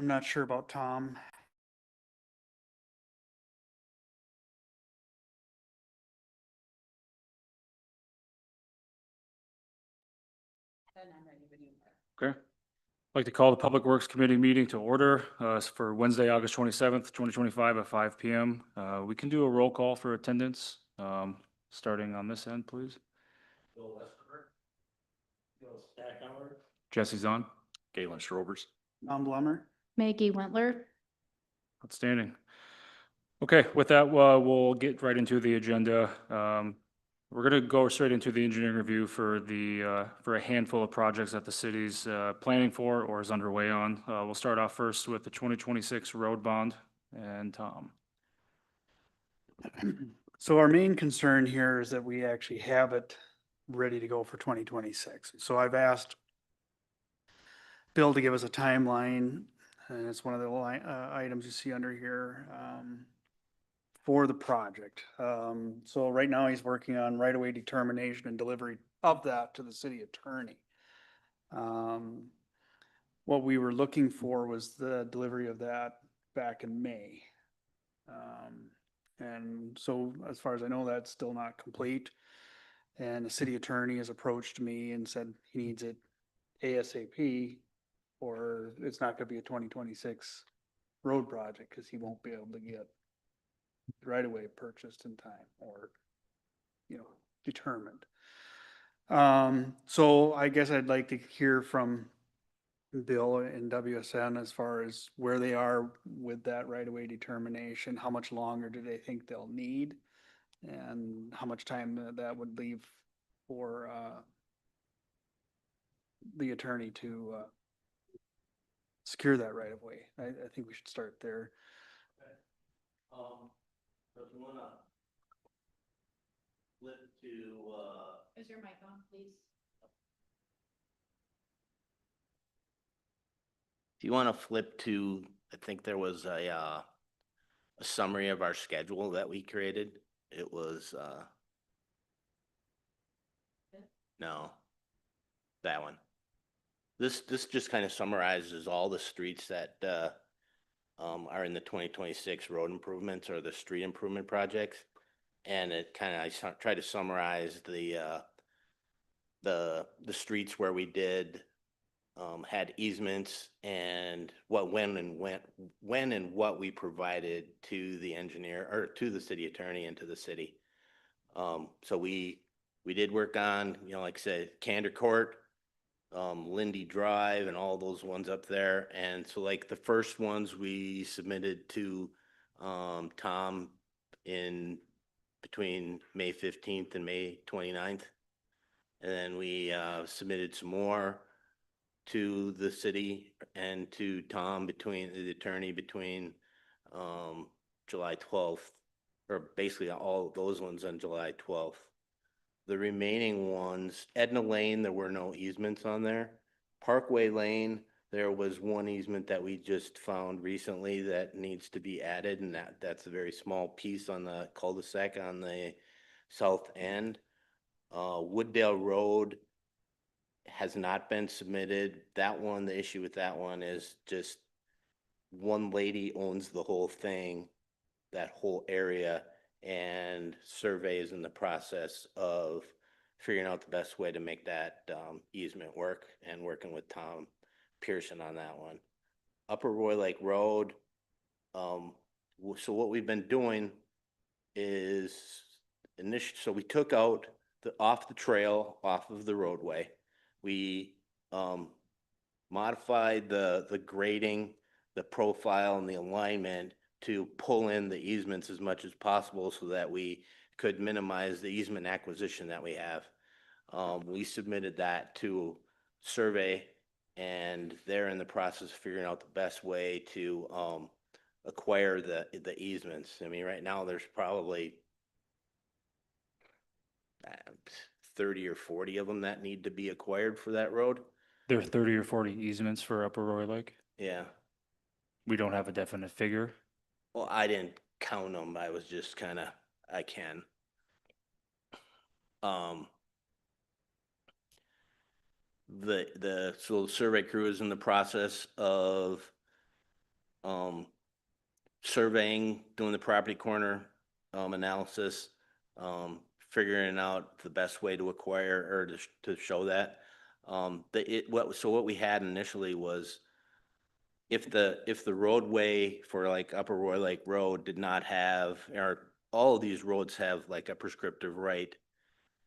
I'm not sure about Tom. Okay. I'd like to call the Public Works Committee meeting to order for Wednesday, August 27th, 2025 at 5 p.m. We can do a roll call for attendance, starting on this end, please. Bill Westerberg. Bill Stackhauer. Jesse Zahn. Galen Strobers. Tom Blummer. Maggie Wentler. Outstanding. Okay, with that, we'll get right into the agenda. We're going to go straight into the engineering review for for a handful of projects that the city's planning for or is underway on. We'll start off first with the 2026 road bond, and Tom. So our main concern here is that we actually have it ready to go for 2026. So I've asked Bill to give us a timeline, and it's one of the items you see under here, for the project. So right now he's working on right-of-way determination and delivery of that to the city attorney. What we were looking for was the delivery of that back in May. And so as far as I know, that's still not complete. And the city attorney has approached me and said he needs it ASAP, or it's not gonna be a 2026 road project, because he won't be able to get right away purchased in time, or, determined. So I guess I'd like to hear from Bill and WSN as far as where they are with that right away determination. How much longer do they think they'll need? And how much time that would leave for the attorney to secure that right of way. I think we should start there. So if you wanna flip to, Is your mic on, please? if you wanna flip to, I think there was a summary of our schedule that we created. It was, no, that one. This just kind of summarizes all the streets that, are in the 2026 road improvements or the street improvement projects. And it kind of, I tried to summarize the streets where we did, had easements and when and what we provided to the engineer or to the city attorney and to the city. So we did work on, like I said, Candor Court, Lindy Drive and all those ones up there. And so like the first ones we submitted to, Tom in between May 15th and May 29th. And then we, submitted some more to the city and to Tom between the attorney between, July 12th, or basically all those ones on July 12th. The remaining ones, Edna Lane, there were no easements on there. Parkway Lane, there was one easement that we just found recently that needs to be added, and that's a very small piece on the cul-de-sac on the south end. Wooddale Road has not been submitted. That one, the issue with that one is just one lady owns the whole thing, that whole area, and survey is in the process of figuring out the best way to make that easement work, and working with Tom Pearson on that one. Upper Roy Lake Road, so what we've been doing is so we took out off the trail, off of the roadway. We modified the grading, the profile, and the alignment to pull in the easements as much as possible so that we could minimize the easement acquisition that we have. We submitted that to survey, and they're in the process of figuring out the best way to acquire the easements. I mean, right now there's probably 30 or 40 of them that need to be acquired for that road. There are 30 or 40 easements for Upper Roy Lake. Yeah. We don't have a definite figure. Well, I didn't count them. I was just kind of, I can. So the survey crew is in the process of um, surveying, doing the property corner, analysis, figuring out the best way to acquire or to show that. What we had initially was if the roadway for like Upper Roy Lake Road did not have, or all of these roads have like a prescriptive right,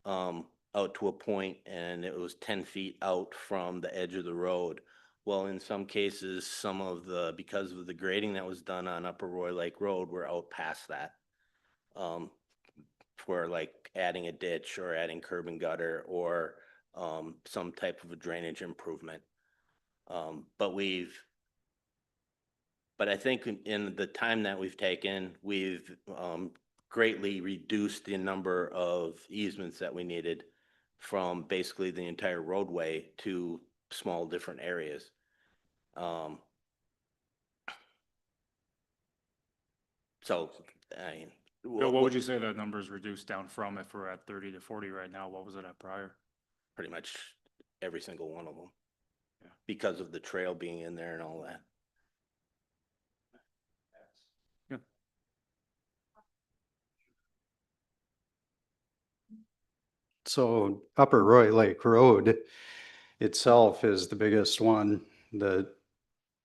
out to a point, and it was 10 feet out from the edge of the road. Well, in some cases, because of the grading that was done on Upper Roy Lake Road, we're out past that. For like adding a ditch or adding curb and gutter or, some type of a drainage improvement. But I think in the time that we've taken, we've, greatly reduced the number of easements that we needed from basically the entire roadway to small different areas. So, I mean. Bill, what would you say that number's reduced down from if we're at 30 to 40 right now? What was it at prior? Pretty much every single one of them. Yeah. Because of the trail being in there and all that. Yeah. So Upper Roy Lake Road itself is the biggest one that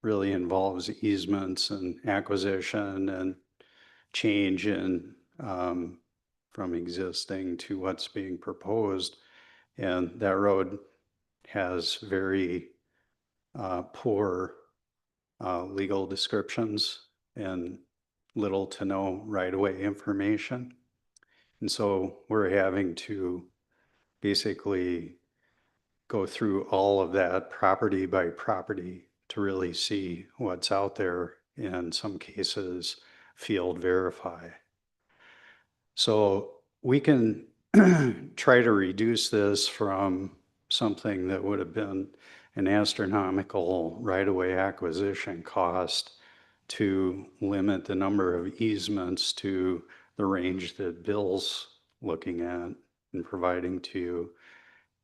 really involves easements and acquisition and change in from existing to what's being proposed. And that road has very poor legal descriptions and little to no right-of-way information. And so we're having to basically go through all of that property by property to really see what's out there, in some cases, field verify. So we can try to reduce this from something that would have been an astronomical right-of-way acquisition cost to limit the number of easements to the range that Bill's looking at and providing to you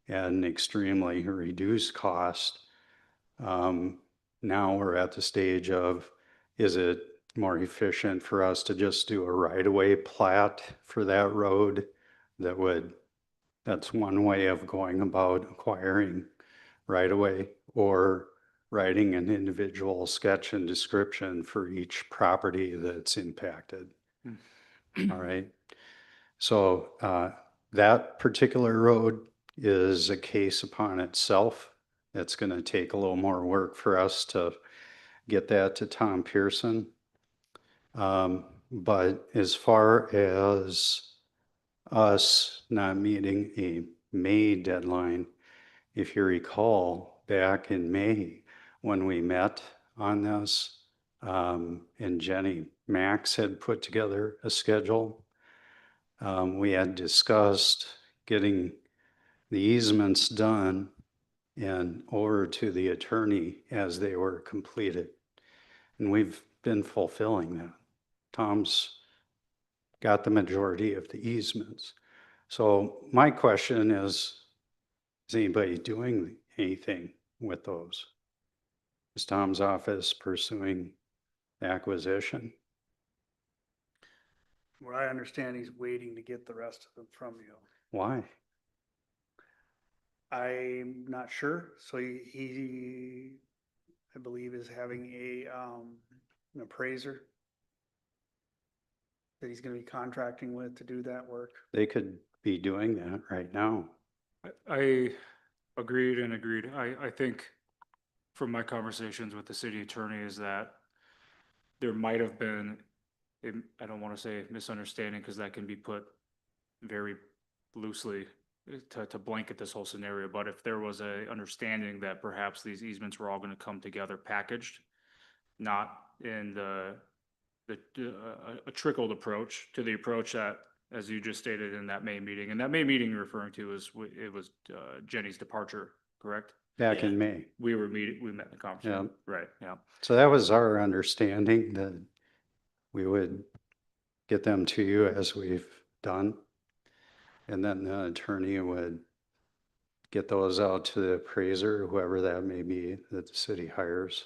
at an extremely reduced cost. Now we're at the stage of, is it more efficient for us to just do a right-of-way plat for that road? That's one way of going about acquiring right-of-way, or writing an individual sketch and description for each property that's impacted. All right. So that particular road is a case upon itself. It's going to take a little more work for us to get that to Tom Pearson. But as far as us not meeting a May deadline, if you recall, back in May, when we met on this, and Jenny Max had put together a schedule, we had discussed getting the easements done and over to the attorney as they were completed. And we've been fulfilling that. Tom's got the majority of the easements. So my question is anybody doing anything with those? Is Tom's office pursuing acquisition? What I understand, he's waiting to get the rest of them from you. Why? I'm not sure, so I believe is having an appraiser that he's gonna be contracting with to do that work. They could be doing that right now. I agreed and agreed. I think from my conversations with the city attorney is that there might have been, I don't want to say misunderstanding, because that can be put very loosely to blanket this whole scenario. But if there was a understanding that perhaps these easements were all going to come together packaged, not in a trickled approach to the approach that, as you just stated in that May meeting, and that May meeting you're referring to was, it was Jenny's departure, correct? Back Yeah. in May. We met in the conference room. Right, yeah. So that was our understanding, that we would get them to you as we've done. And then the attorney would get those out to the appraiser, whoever that may be that the city hires.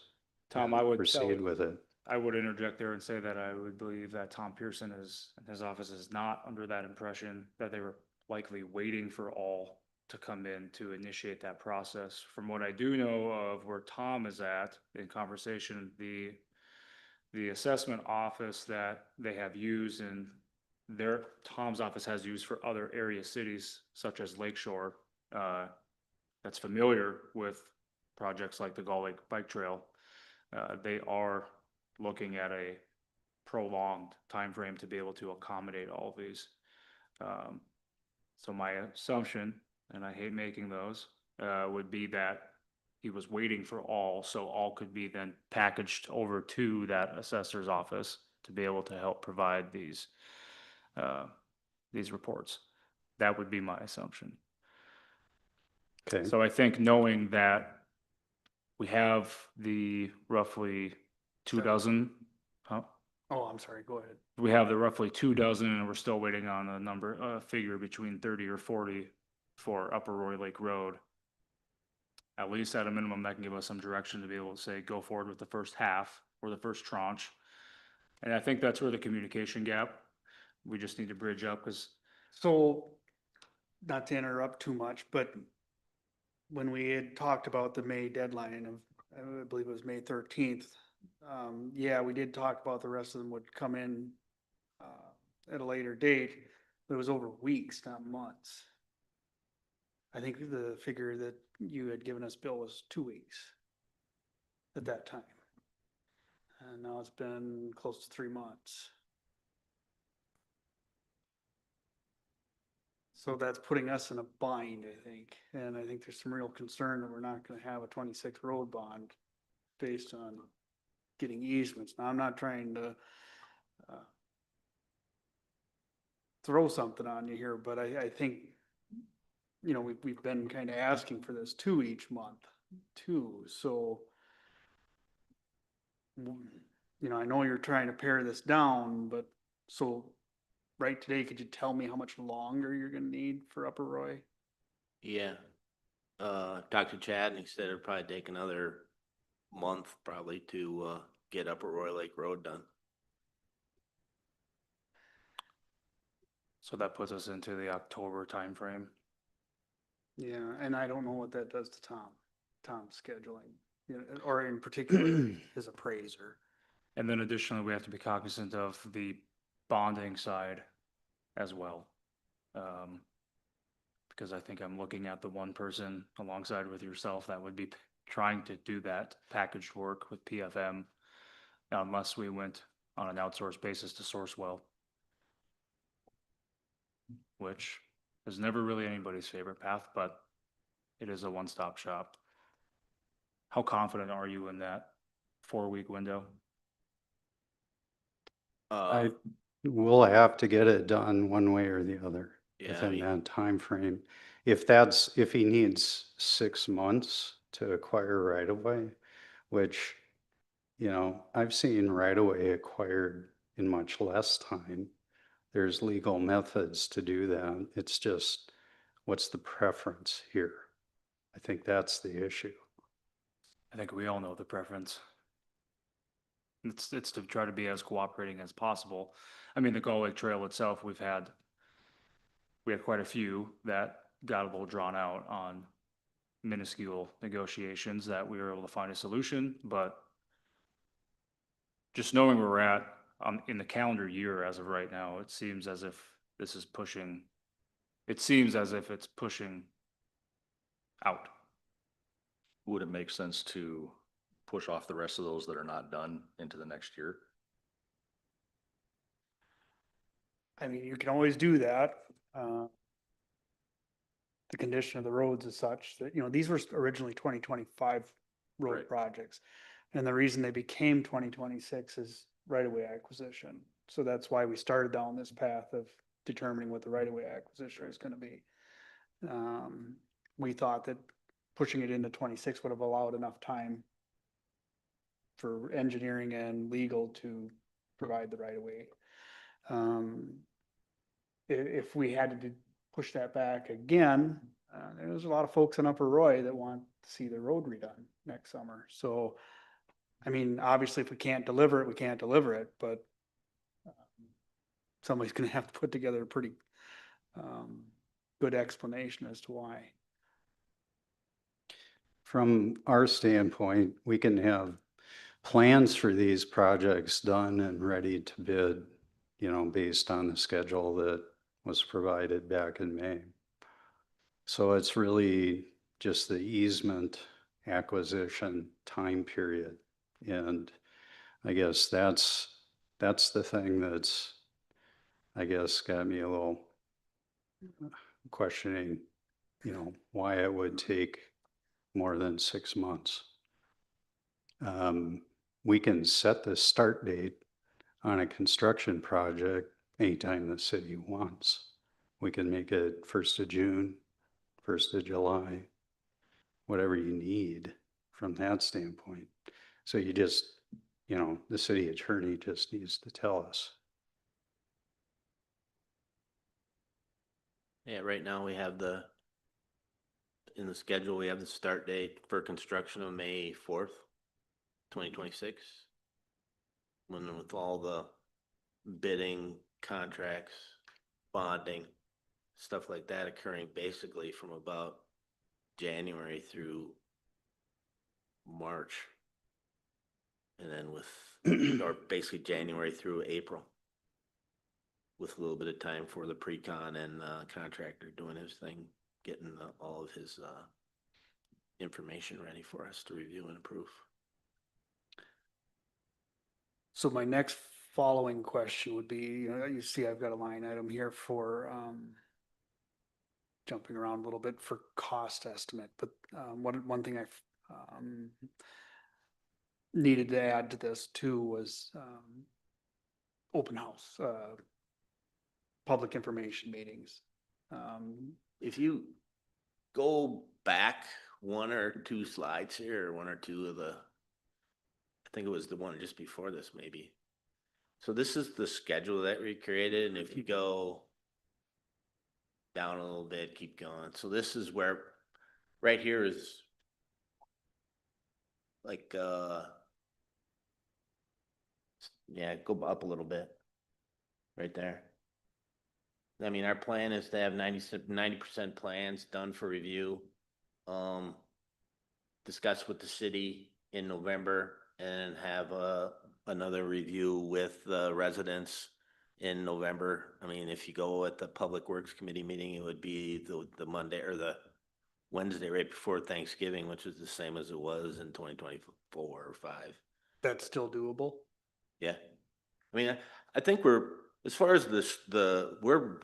Tom, and proceed with it. I would interject there and say that I would believe that Tom Pearson is, his office is not under that impression, that they were likely waiting for all to come in to initiate that process. From what I do know of where Tom is at in conversation, the assessment office that they have used and Tom's office has used for other area cities such as Lakeshore, that's familiar with projects like the Gull Lake Bike Trail. They are looking at a prolonged timeframe to be able to accommodate all of these. So my assumption, and I hate making those, would be that he was waiting for all, so all could be then packaged over to that assessor's office to be able to help provide these reports. That would be my assumption. Okay, So I think knowing that we have the roughly 24, huh? Oh, I'm sorry, go ahead. We have the roughly 24, and we're still waiting on a figure between 30 or 40 for Upper Roy Lake Road. At least at a minimum, that can give us some direction to be able to say, go forward with the first half or the first tranche. And I think that's where the communication gap, we just need to bridge up, because So, not to interrupt too much, but when we had talked about the May deadline of, I believe it was May 13th, yeah, we did talk about the rest of them would come in at a later date, but it was over weeks, not months. I think the figure that you had given us, Bill, was 2 weeks at that time. And now it's been close to 3 months. So that's putting us in a bind, I think. And I think there's some real concern that we're not gonna have a 26 road bond based on getting easements. Now, I'm not trying to throw something on you here, but I think, you know, we've been kind of asking for this 2 each month too, so you know, I know you're trying to pare this down, but so right today, could you tell me how much longer you're gonna need for Upper Roy? Yeah. Talked to Chad and he said it'd probably take another month probably to, get Upper Roy Lake Road done. so that puts us into the October timeframe. Yeah, and I don't know what that does to Tom's scheduling, you know, or in particular, his appraiser. And then additionally, we have to be cognizant of the bonding side as well. Because I think I'm looking at the one person alongside with yourself that would be trying to do that packaged work with PFM, unless we went on an outsourced basis to Sourcewell, which is never really anybody's favorite path, but it is a one-stop shop. How confident are you in that 4-week window? Uh, we'll have to get it done one way or the other Yeah, I within mean- that timeframe. If he needs 6 months to acquire right of way, which, you know, I've seen right of way acquired in much less time. There's legal methods to do that. It's just, what's the preference here? I think that's the issue. I think we all know the preference. It's to try to be as cooperating as possible. I mean, the Gull Lake Trail itself, we had quite a few that got a little drawn out on minuscule negotiations that we were able to find a solution, but just knowing where we're at in the calendar year as of right now, it seems as if this is pushing, it seems as if it's pushing out. Would it make sense to push off the rest of those that are not done into the next year? I mean, you can always do that. The condition of the roads is such that, you know, these were originally 2025 road Right. projects. And the reason they became 2026 is right-of-way acquisition. So that's why we started down this path of determining what the right-of-way acquisition is gonna be. We thought that pushing it into 26 would have allowed enough time for engineering and legal to provide the right-of-way. If we had to push that back again, there's a lot of folks in Upper Roy that want to see the road redone next summer. So I mean, obviously, if we can't deliver it, we can't deliver it, but somebody's gonna have to put together a pretty good explanation as to why. From our standpoint, we can have plans for these projects done and ready to bid, based on the schedule that was provided back in May. So it's really just the easement acquisition time period. And I guess that's the thing that's, I guess, got me a little questioning, why it would take more than 6 months. We can set the start date on a construction project anytime the city wants. We can make it 1st of June, 1st of July, whatever you need from that standpoint. So you just, the city attorney just needs to tell us. Yeah, right now we have in the schedule, we have the start date for construction of May 4th, 2026. When with all the bidding, contracts, bonding, stuff like that occurring basically from about January through March. And then or basically January through April. With a little bit of time for the pre-con and contractor doing his thing, getting all of his information ready for us to review and approve. So my next following question would be, you see I've got a line item here for jumping around a little bit for cost estimate, but one thing I've needed to add to this too was open house, public information meetings. If you go back one or two slides here, or one or two of I think it was the one just before this maybe. So this is the schedule that we created, and if you go down a little bit, keep going. So this is where, right here is like, yeah, go up a little bit. Right there. I mean, our plan is to have 90% plans done for review. Discuss with the city in November and have another review with the residents in November. I mean, if you go at the Public Works Committee meeting, it would be the Monday or the Wednesday right before Thanksgiving, which is the same as it was in 2024 or 5. That's still doable? Yeah. I mean, I think as far as we're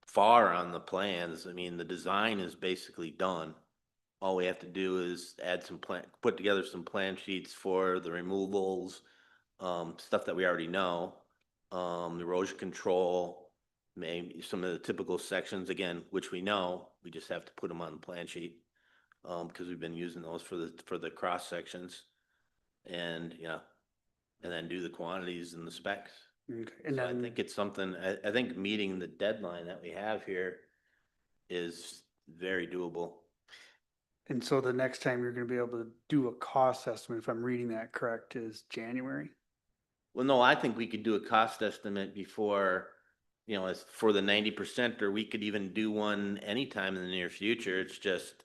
far on the plans. I mean, the design is basically done. All we have to do is put together some plan sheets for the removals, stuff that we already know, erosion control, maybe some of the typical sections again, which we know. We just have to put them on the plan sheet because we've been using those for the cross sections, and and then do the quantities and the specs. Okay. And So then I think it's something, I think meeting the deadline that we have here is very doable. And so the next time you're gonna be able to do a cost estimate, if I'm reading that correct, is January? Well, no, I think we could do a cost estimate before, as for the 90%, or we could even do one anytime in the near future. It's just,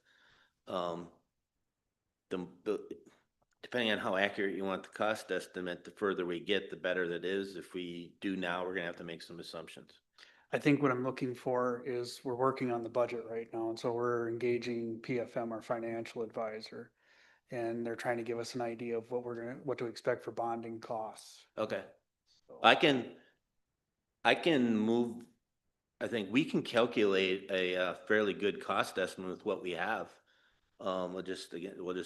depending on how accurate you want the cost estimate, the further we get, the better that is. If we do now, we're gonna have to make some assumptions. I think what I'm looking for is we're working on the budget right now, and so we're engaging PFM, our financial advisor. And they're trying to give us an idea of what to expect for bonding costs. Okay. So- I can move, I think we can calculate a fairly good cost estimate with what we have. We'll just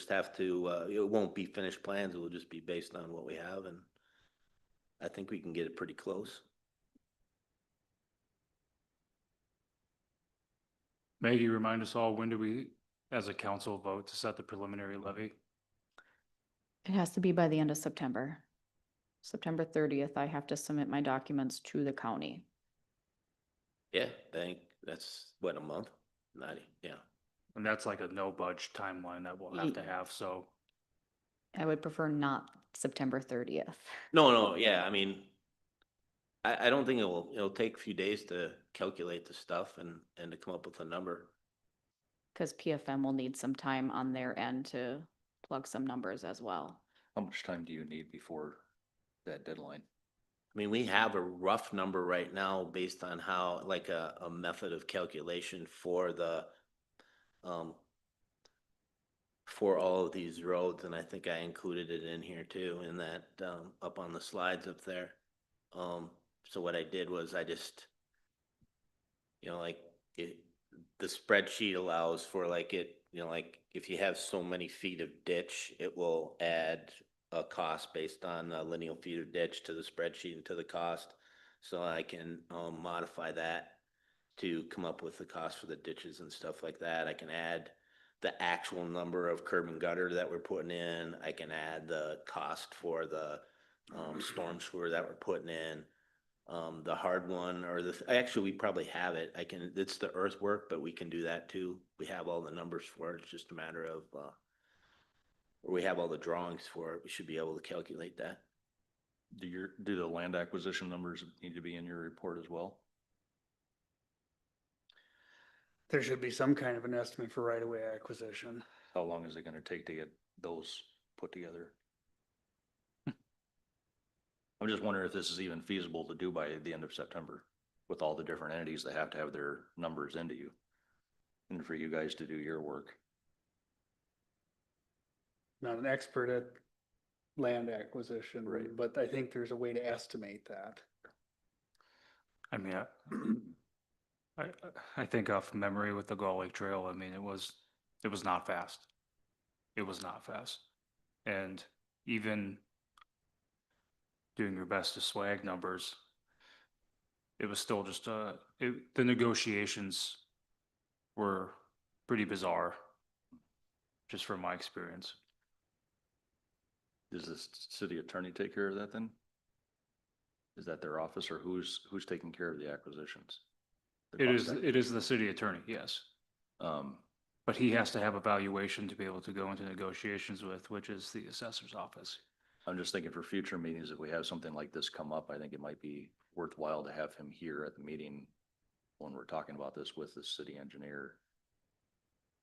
have to, it won't be finished plans, it will just be based on what we have, and I think we can get it pretty close. Maggie, remind us all, when do we, as a council, vote to set the preliminary levy? It has to be by the end of September. September 30th, I have to submit my documents to the county. Yeah, I think that's what, a month? Yeah. And that's like a no budge timeline that we'll have to have, so. I would prefer not September 30th. No, yeah, I mean, I don't think it'll take a few days to calculate the stuff and to come up with a number. Because PFM will need some time on their end to plug some numbers as well. How much time do you need before that deadline? I mean, we have a rough number right now based on how, like a method of calculation for the, for all of these roads, and I think I included it in here too, in that, up on the slides up there. So what I did was I just, like the spreadsheet allows for like like if you have so many feet of ditch, it will add a cost based on the lineal feet of ditch to the spreadsheet and to the cost. So I can modify that to come up with the cost for the ditches and stuff like that. I can add the actual number of curb and gutter that we're putting in. I can add the cost for the storm sewer that we're putting in. The hard one or actually we probably have it. It's the earthwork, but we can do that too. We have all the numbers for it. It's just a matter of, or we have all the drawings for it. We should be able to calculate that. Do the land acquisition numbers need to be in your report as well? There should be some kind of an estimate for right-of-way acquisition. How long is it gonna take to get those put together? I'm just wondering if this is even feasible to do by the end of September with all the different entities that have to have their numbers into you. And for you guys to do your work. Not an expert at land acquisition, Right. but I think there's a way to estimate that. I mean, I think off memory with the Gull Lake Trail, I mean, it was not fast. It was not fast. And even doing your best to swag numbers, it was still just, the negotiations were pretty bizarre, just from my experience. Does the city attorney take care of that then? Is that their office or who's taking care of the acquisitions? The cost It is the city attorney, yes. But he has to have a valuation to be able to go into negotiations with, which is the assessor's office. I'm just thinking for future meetings, if we have something like this come up, I think it might be worthwhile to have him here at the meeting when we're talking about this with the city engineer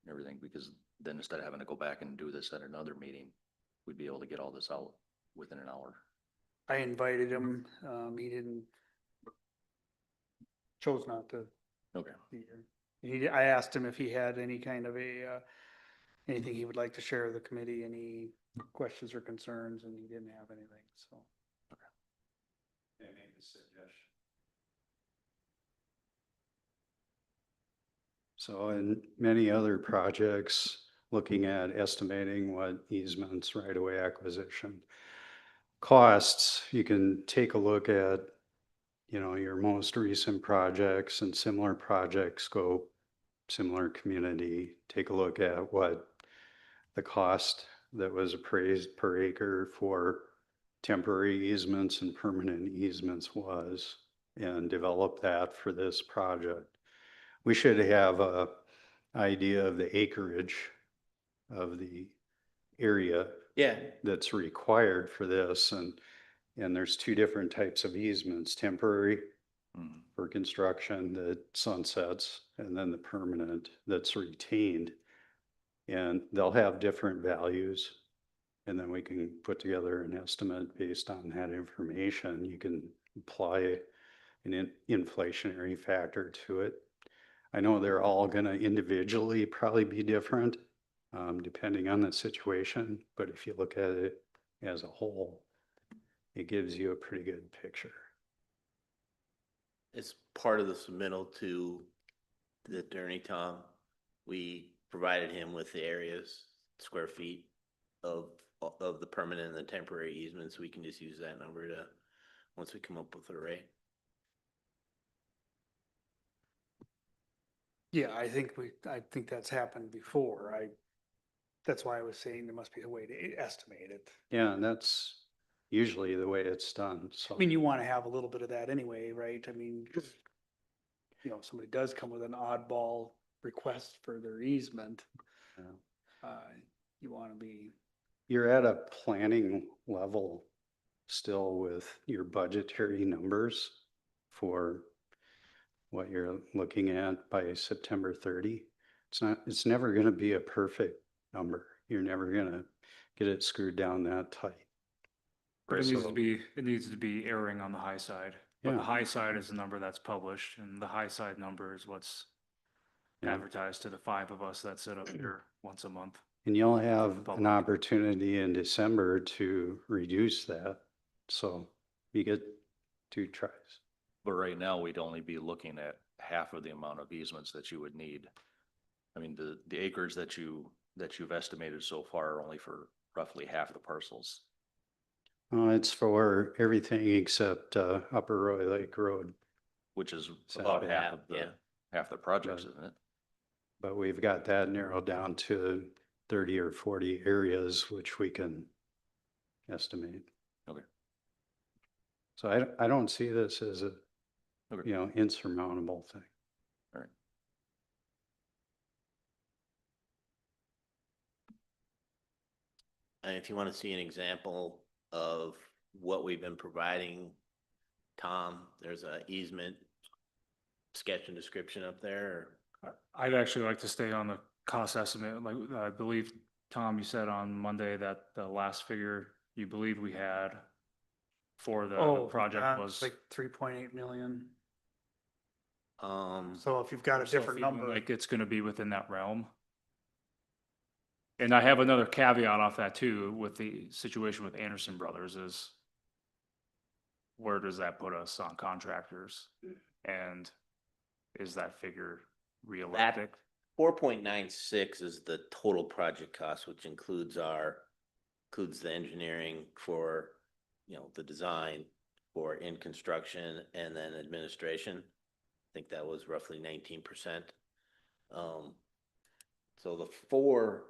and everything, because then instead of having to go back and do this at another meeting, we'd be able to get all this out within an hour. I invited him, chose not to Okay. be here. I asked him if he had any kind of anything he would like to share with the committee, any questions or concerns, and he didn't have anything, so. May I make a suggestion? So in many other projects, looking at estimating what easements, right-of-way acquisition costs, you can take a look at, your most recent projects and similar project scope, similar community. Take a look at what the cost that was appraised per acre for temporary easements and permanent easements was, and develop that for this project. We should have a idea of the acreage of the area Yeah, that's required for this, and there's two different types of easements: temporary Mhm. for construction that sunsets, and then the permanent that's retained. And they'll have different values. And then we can put together an estimate based on that information. You can apply an inflationary factor to it. I know they're all gonna individually probably be different, depending on the situation, but if you look at it as a whole, it gives you a pretty good picture. as part of the submittal to the attorney, Tom, we provided him with the areas, square feet of the permanent and the temporary easements. We can just use that number to, once we come up with a rate. Yeah, I think that's happened before. That's why I was saying there must be a way to estimate it. Yeah, and that's usually the way it's done, so. I mean, you want to have a little bit of that anyway, right? I mean, if somebody does come with an oddball request for their easement, Yeah. you want to be you're at a planning level still with your budgetary numbers for what you're looking at by September 30. It's never going to be a perfect number. You're never going to get it screwed down that tight. But it needs to So, be, it needs to be erring on the high side. But the Yeah. high side is the number that's published, and the high side number is what's Yeah. advertised to the five of us that sit up here once a month. And you'll have an public. opportunity in December to reduce that. So you get 2 tries. But right now, we'd only be looking at half of the amount of easements that you would need. I mean, the acres that you've estimated so far are only for roughly half the parcels. It's for everything except Upper Roy Lake Road. Which is So about half, half of yeah. half the projects, Right. isn't it? But we've got that narrowed down to 30 or 40 areas, which we can estimate. Okay. So I don't see this as a, Okay. insurmountable thing. All right. And if you want to see an example of what we've been providing, Tom, there's a easement sketch and description up there. I'd actually like to stay on the cost estimate. Like, I believe, Tom, you said on Monday that the last figure you believe we had for the project was. Like 3.8 million. Or, So if you've got a So different feeling number. like it's gonna be within that realm. And I have another caveat off that too, with the situation with Anderson Brothers is where does that put us on contractors? And is that figure realistic? 4.96 is the total project cost, which includes the engineering for, the design for in construction and then administration. I think that was roughly 19%. So the 4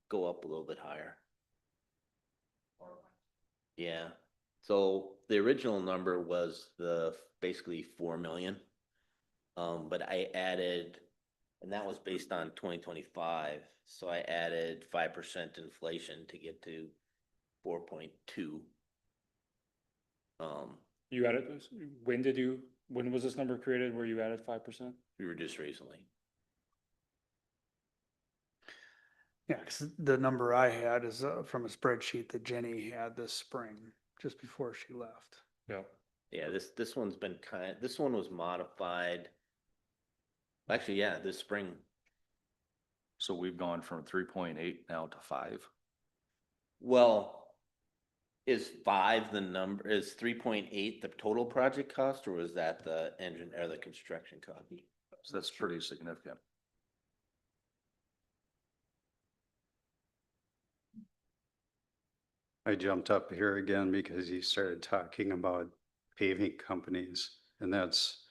go up a little bit higher. Yeah, so the original number was basically 4 million. But I added, and that was based on 2025, so I added 5% inflation to get to 4.2. You added, when was this number created where you added 5%? We were just recently. Yeah, 'cause the number I had is from a spreadsheet that Jenny had this spring, just before she left. Yeah. Yeah, this one's been this one was modified. Actually, yeah, this spring. So we've gone from 3.8 now to 5. Well, is 5 the number, is 3.8 the total project cost, or was that the engine or the construction cost? So that's pretty significant. I jumped up here again because you started talking about paving companies, and that's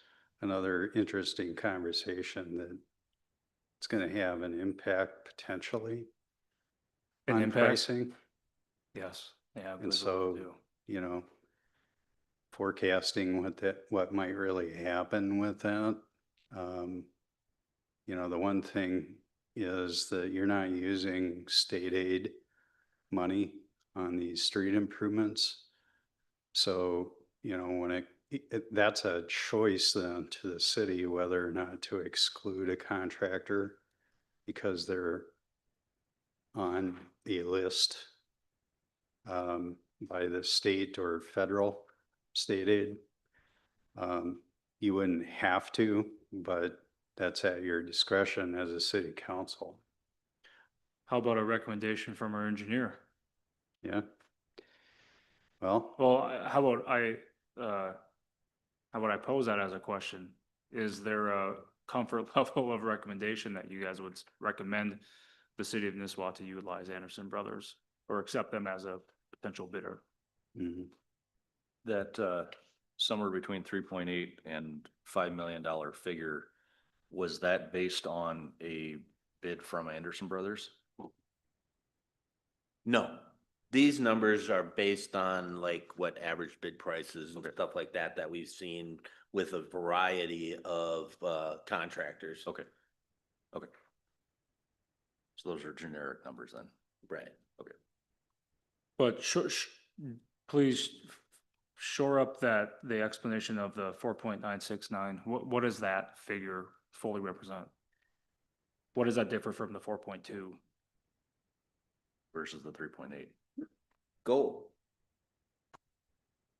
another interesting conversation that it's going to have an impact potentially An on impact? pricing. Yes, yeah. I And believe it will so, do. forecasting what might really happen with that. The one thing is that you're not using state aid money on these street improvements. So, when that's a choice then to the city whether or not to exclude a contractor because they're on a list by the state or federal state aid. You wouldn't have to, but that's at your discretion as a city council. How about a recommendation from our engineer? Yeah. Well, How about I pose that as a question? Is there a comfort level of recommendation that you guys would recommend the city of Nisswa to utilize Anderson Brothers or accept them as a potential bidder? mhm. That somewhere between 3.8 and $5 million figure, was that based on a bid from Anderson Brothers? No, these numbers are based on like what average bid prices and Okay. stuff like that we've seen with a variety of contractors. Okay. Okay. So those are generic numbers then. Right. Okay. But please shore up the explanation of the 4.969. What does that figure fully represent? What does that differ from the 4.2? versus the 3.8. Go.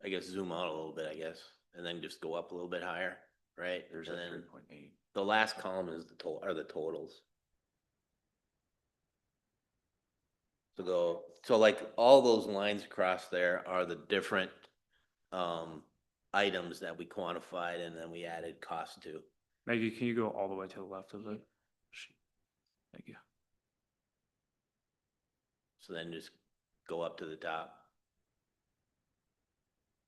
I guess zoom out a little bit, I guess, and then just go up a little bit higher, right? There's And a then 3.8. the last column is are the totals. So like all those lines across there are the different items that we quantified and then we added cost to. Maggie, can you go all the way to the left of the sheet? Thank you. So then just go up to the top.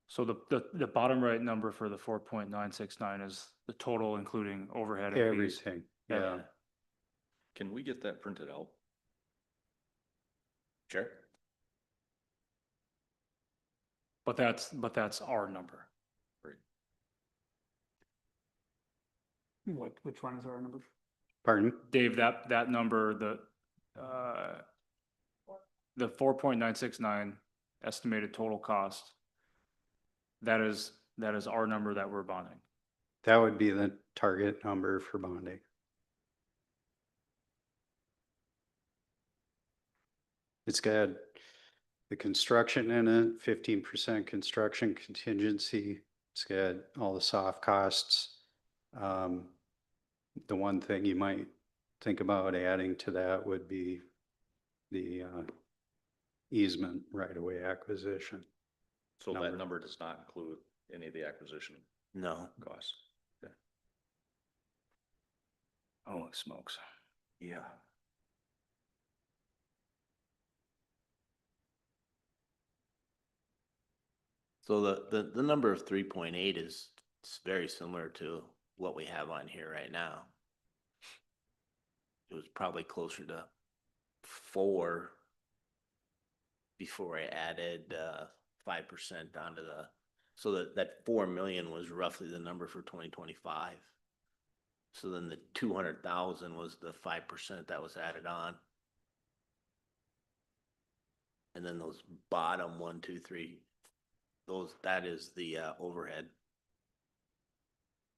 So the bottom right number for the 4.969 is the total including overhead and fees. Everything, Yeah. yeah. Can we get that printed out? Sure. But that's our number. Which one is our number? Pardon? Dave, that number, the 4.969 estimated total cost, that is our number that we're bonding. That would be the target number for bonding. It's got the construction in it, 15% construction contingency. It's got all the soft costs. The one thing you might think about adding to that would be the easement right-of-way acquisition. So Number. that number does not include any of the acquisition No. costs. Okay. Holy smokes. Yeah. So the number of 3.8 is very similar to what we have on here right now. It was probably closer to 4 before I added 5% onto so that 4 million was roughly the number for 2025. So then the 200,000 was the 5% that was added on. And then those bottom 1, 2, 3, that is the overhead.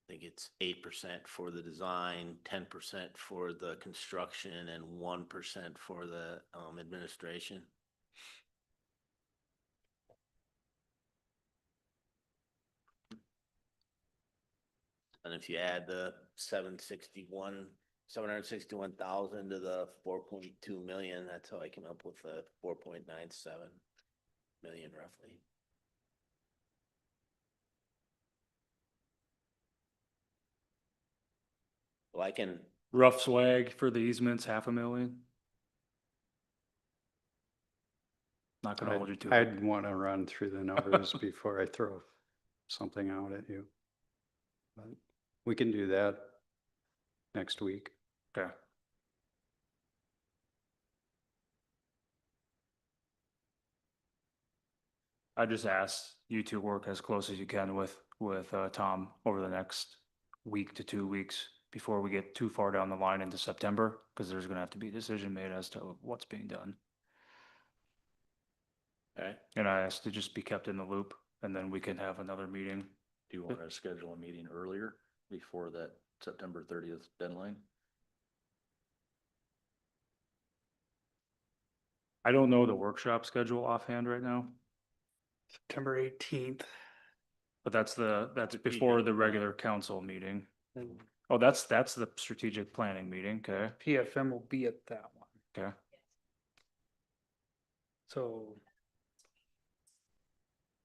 I think it's 8% for the design, 10% for the construction, and 1% for the administration. And if you add the 761,000 to the 4.2 million, that's how I came up with the 4.97 million roughly. Well, I can, Rough swag for the easements, 500,000. Not gonna hold you to it. I'd want to run through the numbers before I throw something out at you. But we can do that next week. Okay. I just asked you to work as close as you can with Tom over the next week to 2 weeks before we get too far down the line into September, because there's gonna have to be a decision made as to what's being done. alright, And I asked to just be kept in the loop, and then we can have another meeting. Do you want to schedule a meeting earlier before that September 30th deadline? I don't know the workshop schedule offhand right now, September 18th. but that's Strategic before the plan. regular council meeting. And Oh, that's the strategic planning meeting, okay, PFM will be at that one. okay. So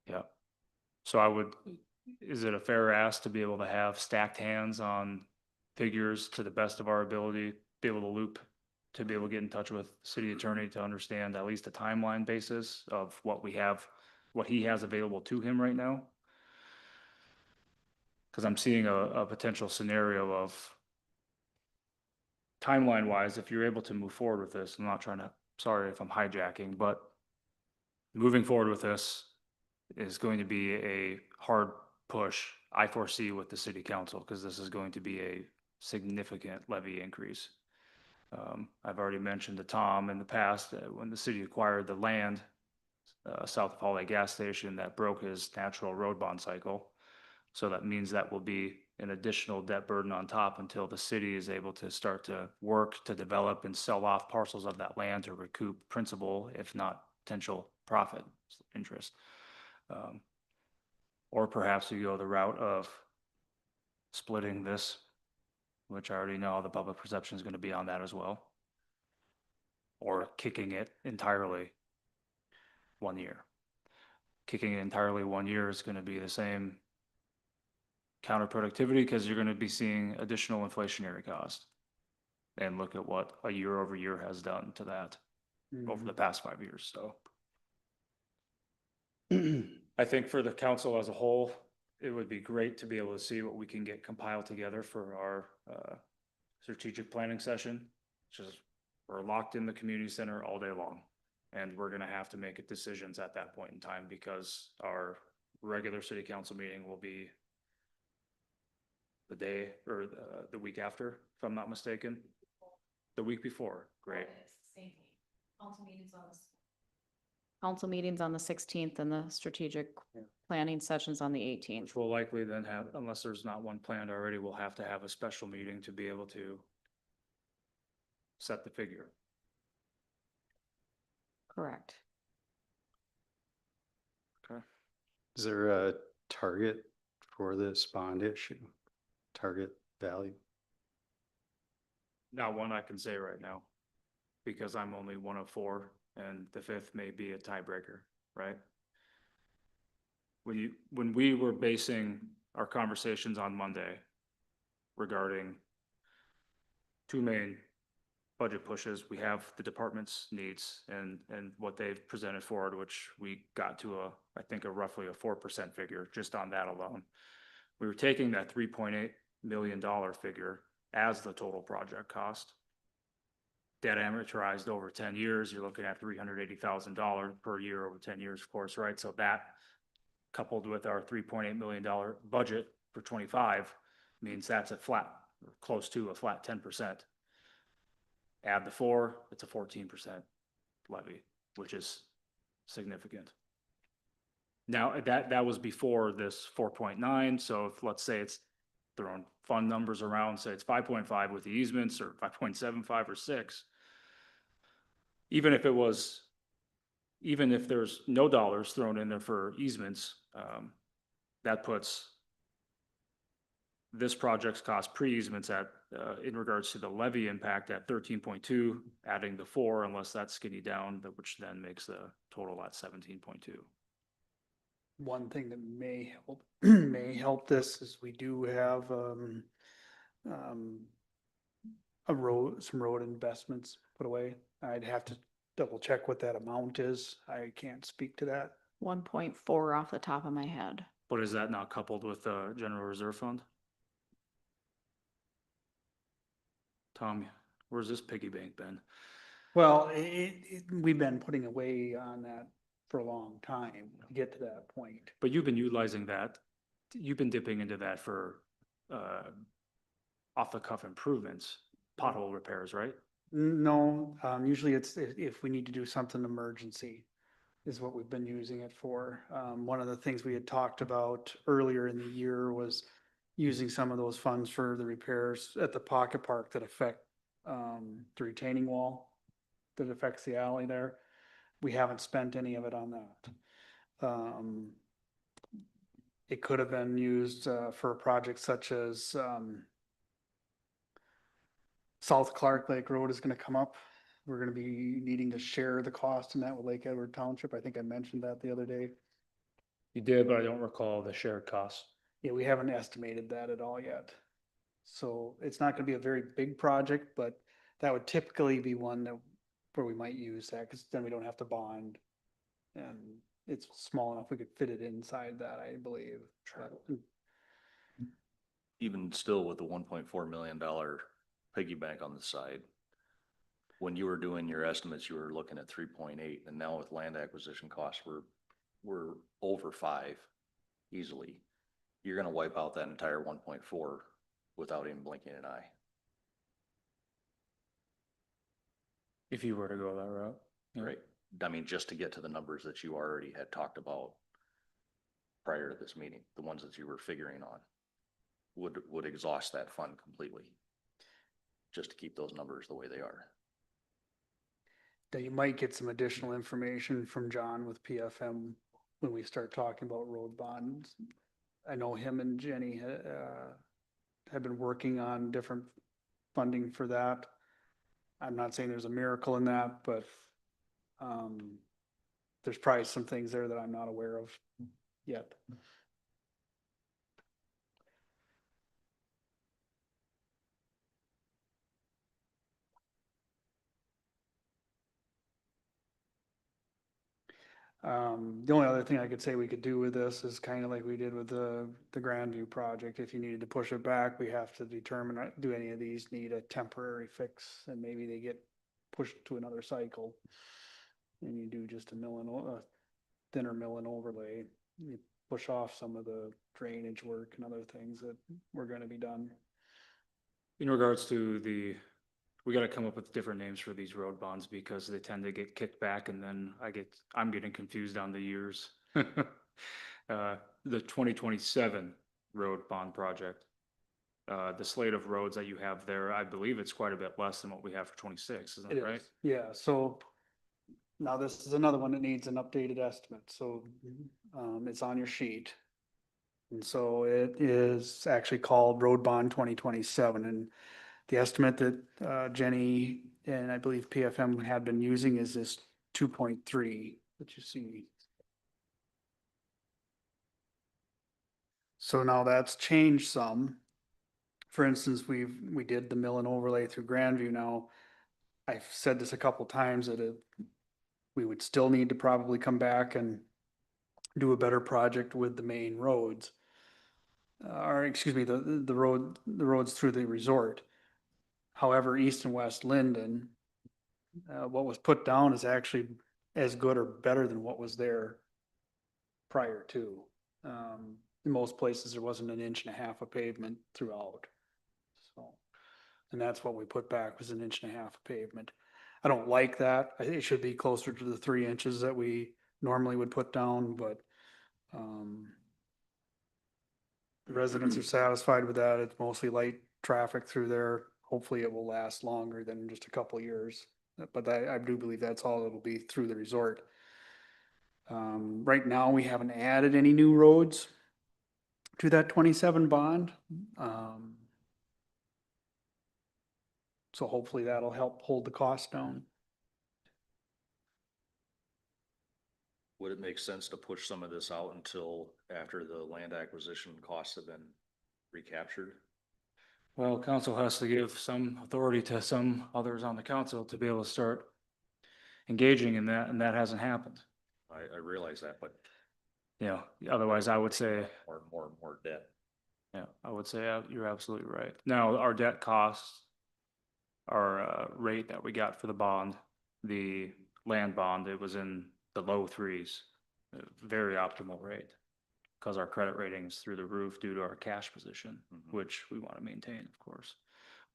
Yeah. So is it a fair ask to be able to have stacked hands on figures to the best of our ability, be able to loop, to be able to get in touch with city attorney to understand at least a timeline basis of what we have, what he has available to him right now? Cause I'm seeing a potential scenario of timeline wise, if you're able to move forward with this, I'm not trying to, sorry if I'm hijacking, but moving forward with this is going to be a hard push, I foresee, with the city council, because this is going to be a significant levy increase. I've already mentioned to Tom in the past that when the city acquired the land south of Holiday gas station that broke his natural road bond cycle. So that means that will be an additional debt burden on top until the city is able to start to work to develop and sell off parcels of that land to recoup principal, if not potential profit interest. Or perhaps we go the route of splitting this, which I already know the public perception is going to be on that as well. Or kicking it entirely 1 year. Kicking it entirely 1 year is going to be the same counterproductivity because you're going to be seeing additional inflationary cost. And look at what a year over year has done to that over the past 5 years. So I think for the council as a whole, it would be great to be able to see what we can get compiled together for our strategic planning session, which is we're locked in the community center all day long. And we're gonna have to make decisions at that point in time because our regular city council meeting will be the day or the week after, if I'm not mistaken. The week before, great. Council meetings on the 16th and the strategic Yeah. planning sessions on the 18th. Which will likely then have, unless there's not one planned already, we'll have to have a special meeting to be able to set the figure. Correct. Okay. Is there a target for this bond issue? Target value? Not one I can say right now, because I'm only one of four and the fifth may be a tiebreaker, right? When we were basing our conversations on Monday regarding two main budget pushes, we have the department's needs and what they've presented forward, which we got to I think roughly a 4% figure just on that alone. We were taking that $3.8 million figure as the total project cost. Debt amortized over 10 years, you're looking at $380,000 per year over 10 years, of course, right? So that coupled with our $3.8 million budget for 25 means that's a flat, or close to a flat 10%. Add the 4, it's a 14% levy, which is significant. Now, that was before this 4.9, so if let's say it's throwing fun numbers around, say it's 5.5 with the easements or 5.75 or 6. Even if there's no dollars thrown in there for easements, that puts this project's cost pre-easements at, in regards to the levy impact at 13.2, adding the 4 unless that's skinny down, which then makes the total at 17.2. One thing that may help, may help this is we do have, some road investments put away. I'd have to double check what that amount is. I can't speak to that. 1.4 off the top of my head. But is that not coupled with the general reserve fund? Tom, where's this piggy bank been? Well, we've been putting away on that for a long time to get to that point. But you've been utilizing that, you've been dipping into that for off the cuff improvements, pothole repairs, right? No, usually it's if we need to do something emergency is what we've been using it for. One of the things we had talked about earlier in the year was using some of those funds for the repairs at the pocket park that affect the retaining wall that affects the alley there. We haven't spent any of it on that. It could have been used for a project such as South Clark Lake Road is gonna come up. We're gonna be needing to share the cost in that with Lake Edward Township. I think I mentioned that the other day. You did, but I don't recall the shared costs. Yeah, we haven't estimated that at all yet. So it's not gonna be a very big project, but that would typically be one that where we might use that, cause then we don't have to bond. And it's small enough, we could fit it inside that, I believe. Even still with the $1.4 million piggy bank on the side, when you were doing your estimates, you were looking at 3.8, and now with land acquisition costs, we're over 5 easily. You're gonna wipe out that entire 1.4 without even blinking an eye. If you were to go that route. Yeah. Right. I mean, just to get to the numbers that you already had talked about prior to this meeting, the ones that you were figuring on, would exhaust that fund completely. Just to keep those numbers the way they are. That you might get some additional information from John with PFM when we start talking about road bonds. I know him and Jenny have been working on different funding for that. I'm not saying there's a miracle in that, but there's probably some things there that I'm not aware of yet. The only other thing I could say we could do with this is kind of like we did with the Grandview project. If you needed to push it back, we have to determine, do any of these need a temporary fix? And maybe they get pushed to another cycle. And you do just a thinner mill and overlay. You push off some of the drainage work and other things that were gonna be done. In regards to we gotta come up with different names for these road bonds because they tend to get kicked back and then I'm getting confused on the years. The 2027 road bond project. The slate of roads that you have there, I believe it's quite a bit less than what we have for 26, isn't It it right? is, yeah, so now this is another one that needs an updated estimate, so it's on your sheet. And so it is actually called Road Bond 2027, and the estimate that Jenny and I believe PFM had been using is this 2.3 that you see. So now that's changed some. For instance, we did the mill and overlay through Grandview now. I've said this a couple times that we would still need to probably come back and do a better project with the main roads. Or excuse me, the roads through the resort. However, East and West Linden, what was put down is actually as good or better than what was there prior to. In most places, there wasn't an inch and a half of pavement throughout. So, and that's what we put back was an inch and a half of pavement. I don't like that. I think it should be closer to the 3 inches that we normally would put down, but the residents are satisfied with that. It's mostly light traffic through there. Hopefully it will last longer than just a couple years. But I do believe that's all it'll be through the resort. Right now, we haven't added any new roads to that 27 bond. So hopefully that'll help hold the cost down. Would it make sense to push some of this out until after the land acquisition costs have been recaptured? Well, council has to give some authority to some others on the council to be able to start engaging in that, and that hasn't happened. I realize that, but You know, otherwise I would say, more debt. yeah, I would say you're absolutely right. Now, our debt costs, our rate that we got for the bond, the land bond, it was in the low threes, very optimal rate. Because our credit rating is through the roof due to our cash position, which we want to maintain, of course.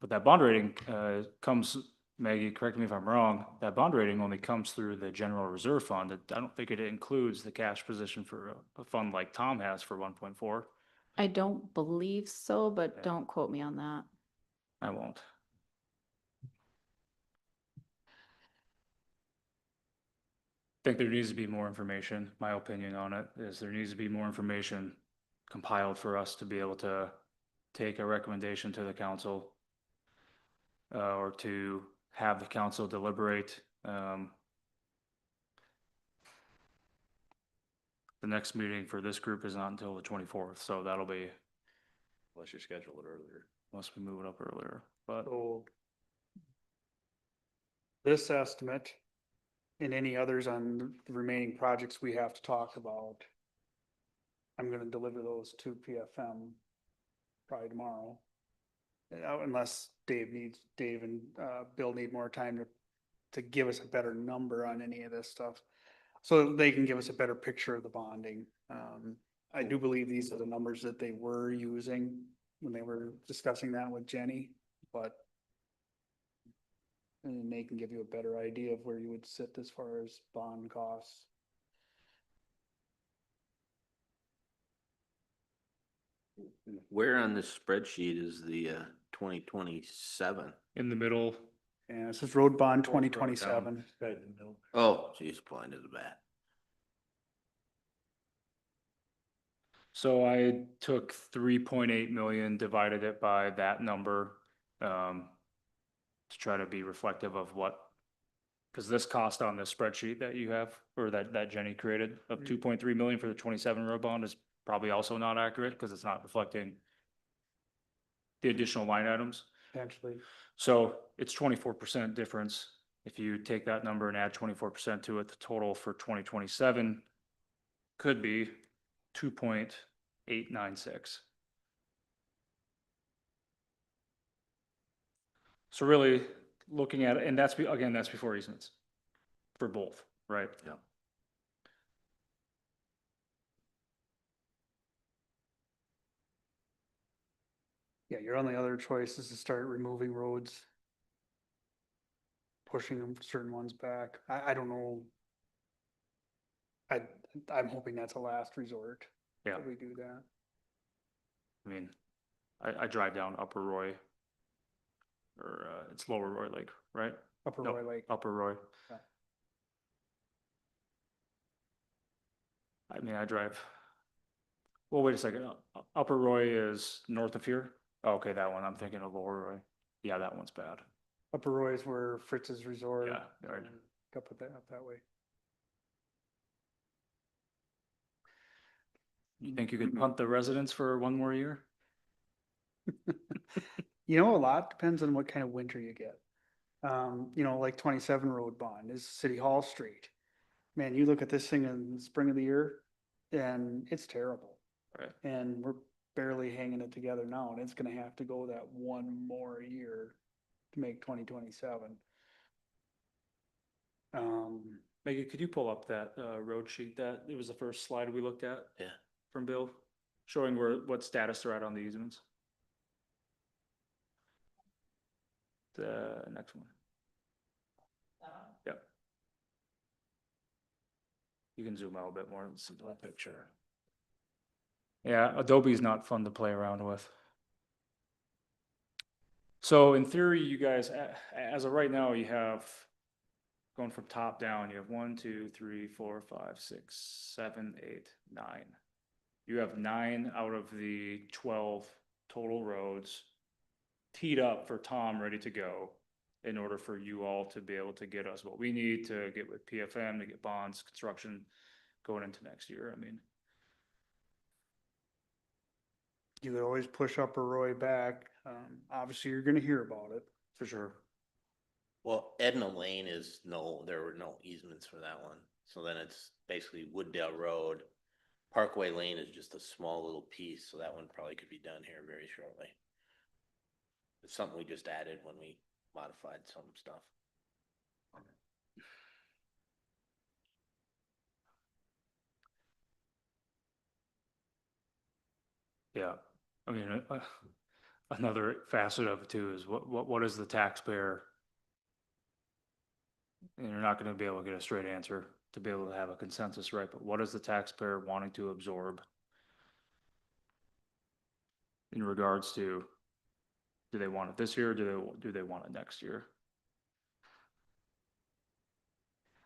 But that bond rating comes, Maggie, correct me if I'm wrong, that bond rating only comes through the general reserve fund. I don't think it includes the cash position for a fund like Tom has for 1.4. I don't believe so, but Yeah. don't quote me on that. I won't. Think there needs to be more information. My opinion on it is there needs to be more information compiled for us to be able to take a recommendation to the council or to have the council deliberate. The next meeting for this group is not until the 24th, so that'll be, Unless you schedule it earlier. unless we move it up earlier, but So this estimate and any others on the remaining projects we have to talk about, I'm gonna deliver those to PFM probably tomorrow. Unless Dave and Bill need more time to give us a better number on any of this stuff. So they can give us a better picture of the bonding. I do believe these are the numbers that they were using when they were discussing that with Jenny, but and they can give you a better idea of where you would sit as far as bond costs. Where on this spreadsheet is the 2027? In the middle, And this is road bond Fourth row down. 2027. Oh, geez, blind as a bat. so I took 3.8 million, divided it by that number, to try to be reflective of what, because this cost on this spreadsheet that you have, or that Jenny created of Mhm. 2.3 million for the 27 road bond is probably also not accurate, because it's not reflecting the additional line items. Potentially. So it's 24% difference. If you take that number and add 24% to it, the total for 2027 could be 2.896. So really looking at it, and that's, again, that's before easements for both, right? Yeah. Yeah, your only other choice is to start removing roads. Pushing them, certain ones back. I don't know. I'm hoping that's a last resort. Yeah. That we do that. I mean, I drive down Upper Roy, or it's Lower Roy Lake, right? Upper No, Roy Lake. Upper Roy. Yeah. I mean, I drive. Well, wait a second. Upper Roy is north of here. Oh, okay, that one. I'm thinking of Lower Roy. Yeah, that one's bad. Upper Roy is where Fritz's Resort. Yeah, right. and Up that way. You think you could punt the residents for one more year? You know, a lot depends on what kind of winter you get. You know, like 27 road bond is City Hall Street. Man, you look at this thing in the spring of the year and it's terrible. Right. And we're barely hanging it together now, and it's gonna have to go that one more year to make 2027. Maggie, could you pull up that road sheet that, it was the first slide we looked at Yeah. from Bill, showing what status they're at on the easements? The next one. Yep. You can zoom out a bit more and see the picture. Yeah, Adobe's not fun to play around with. So in theory, you guys, as of right now, you have, going from top down, you have 1, 2, 3, 4, 5, 6, 7, 8, 9. You have 9 out of the 12 total roads teed up for Tom, ready to go, in order for you all to be able to get us what we need to get with PFM, to get bonds, construction going into next year. I mean, You could always push Upper Roy back. Obviously, you're gonna hear about it. for sure. Well, Edna Lane there were no easements for that one. So then it's basically Wooddale Road. Parkway Lane is just a small little piece, so that one probably could be done here very shortly. It's something we just added when we modified some stuff. Yeah, I mean, another facet of it too is what is the taxpayer? And you're not gonna be able to get a straight answer to be able to have a consensus, right? But what is the taxpayer wanting to absorb? In regards to, do they want it this year, or do they want it next year?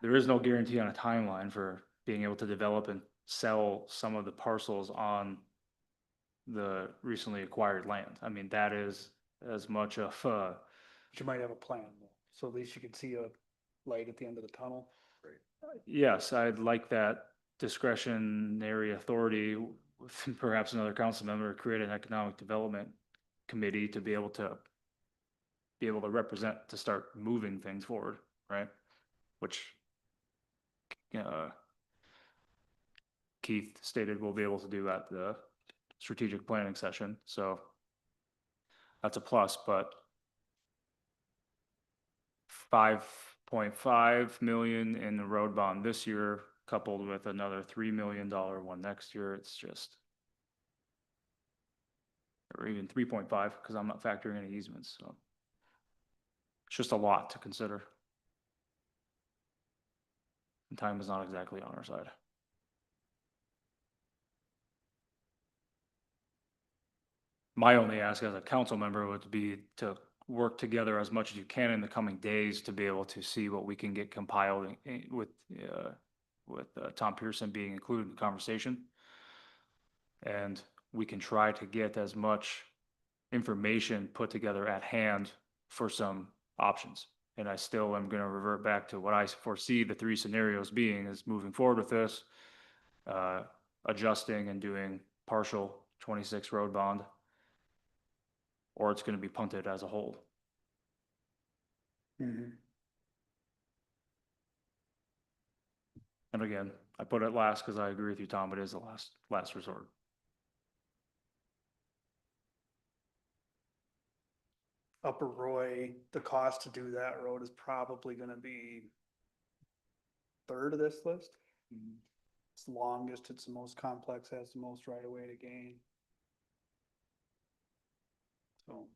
There is no guarantee on a timeline for being able to develop and sell some of the parcels on the recently acquired land. I mean, that is as much of, But you might have a plan, though, so at least you could see a light at the end of the tunnel. yes, I'd like that discretionary authority with perhaps another council member to create an economic development committee to be able to represent, to start moving things forward, right? Which Keith stated we'll be able to do at the strategic planning session, so that's a plus, but 5.5 million in the road bond this year, coupled with another $3 million one next year, it's just, or even 3.5, because I'm not factoring any easements, so It's just a lot to consider. And time is not exactly on our side. My only ask as a council member would be to work together as much as you can in the coming days to be able to see what we can get compiled with Tom Pearson being included in the conversation. And we can try to get as much information put together at hand for some options. And I still am gonna revert back to what I foresee the three scenarios being is moving forward with this, adjusting and doing partial 26 road bond, or it's gonna be punted as a whole. Mhm. And again, I put it last because I agree with you, Tom, it is the last resort. Upper Roy, the cost to do that road is probably gonna be third of this list. It's the longest, it's the most complex, has the most right of way to gain. So,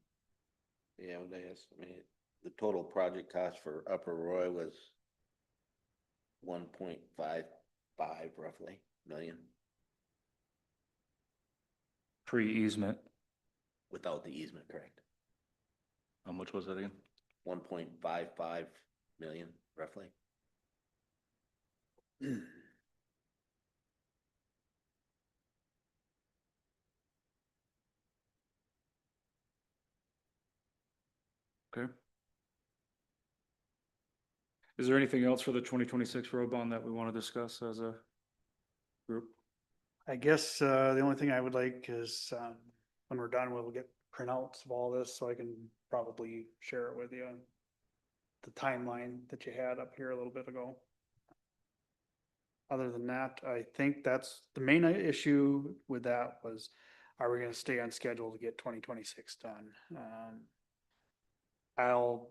Yeah, when they estimated, the total project cost for Upper Roy was 1.55 roughly million Pre-easement, without the easement, correct? How much was that again? 1.55 million roughly. okay. Is there anything else for the 2026 road bond that we want to discuss as a group? I guess, the only thing I would like is, when we're done, we'll get printouts of all this, so I can probably share it with you. The timeline that you had up here a little bit ago. Other than that, I think that's the main issue with that was, are we gonna stay on schedule to get 2026 done? I'll,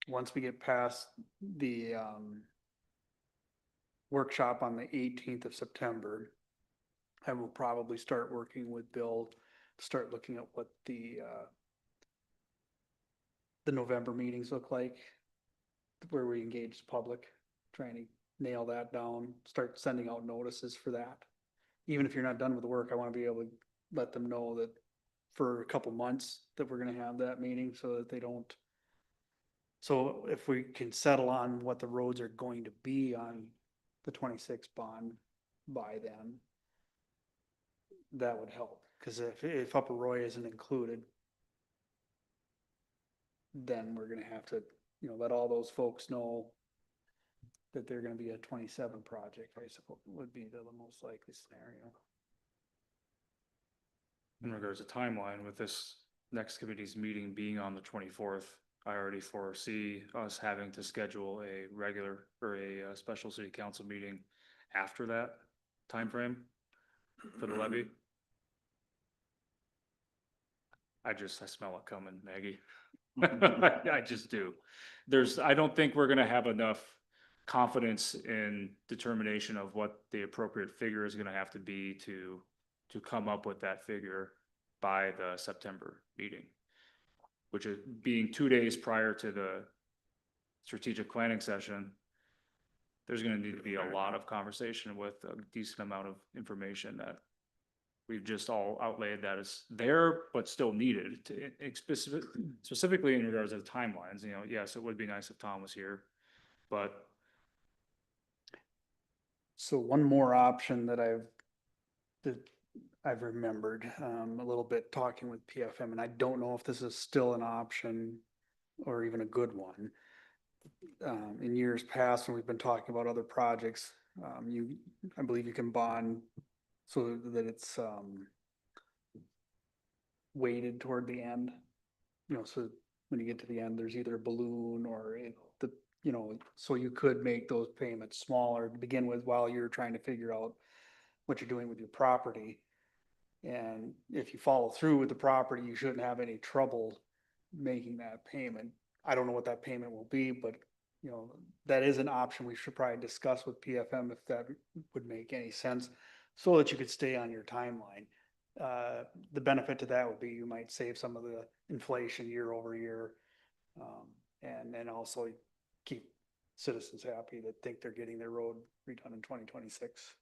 once we get past the, workshop on the 18th of September, I will probably start working with Bill to start looking at what the November meetings look like, where we engage the public, trying to nail that down, start sending out notices for that. Even if you're not done with the work, I want to be able to let them know that for a couple months that we're gonna have that meeting so that they don't. So if we can settle on what the roads are going to be on the 26 bond by then, that would help, cause if Upper Roy isn't included, then we're gonna have to, let all those folks know that they're gonna be a 27 project, I suppose, would be the most likely scenario. In regards to timeline, with this next committee's meeting being on the 24th, I already foresee us having to schedule a regular or a special city council meeting after that timeframe for the levy. I smell it coming, Maggie. I just do. I don't think we're gonna have enough confidence in determination of what the appropriate figure is gonna have to be to come up with that figure by the September meeting, which is being 2 days prior to the strategic planning session. There's gonna need to be a lot of conversation with a decent amount of information that we've just all outlaid that is there, but still needed to specifically in regards to the timelines. Yes, it would be nice if Tom was here, but So one more option that I've remembered, a little bit talking with PFM, and I don't know if this is still an option or even a good one. In years past, when we've been talking about other projects, I believe you can bond so that it's, weighted toward the end. So when you get to the end, there's either a balloon or so you could make those payments smaller to begin with while you're trying to figure out what you're doing with your property. And if you follow through with the property, you shouldn't have any trouble making that payment. I don't know what that payment will be, but that is an option we should probably discuss with PFM if that would make any sense, so that you could stay on your timeline. the benefit to that would be you might save some of the inflation year over year. And then also keep citizens happy that think they're getting their road redone in 2026.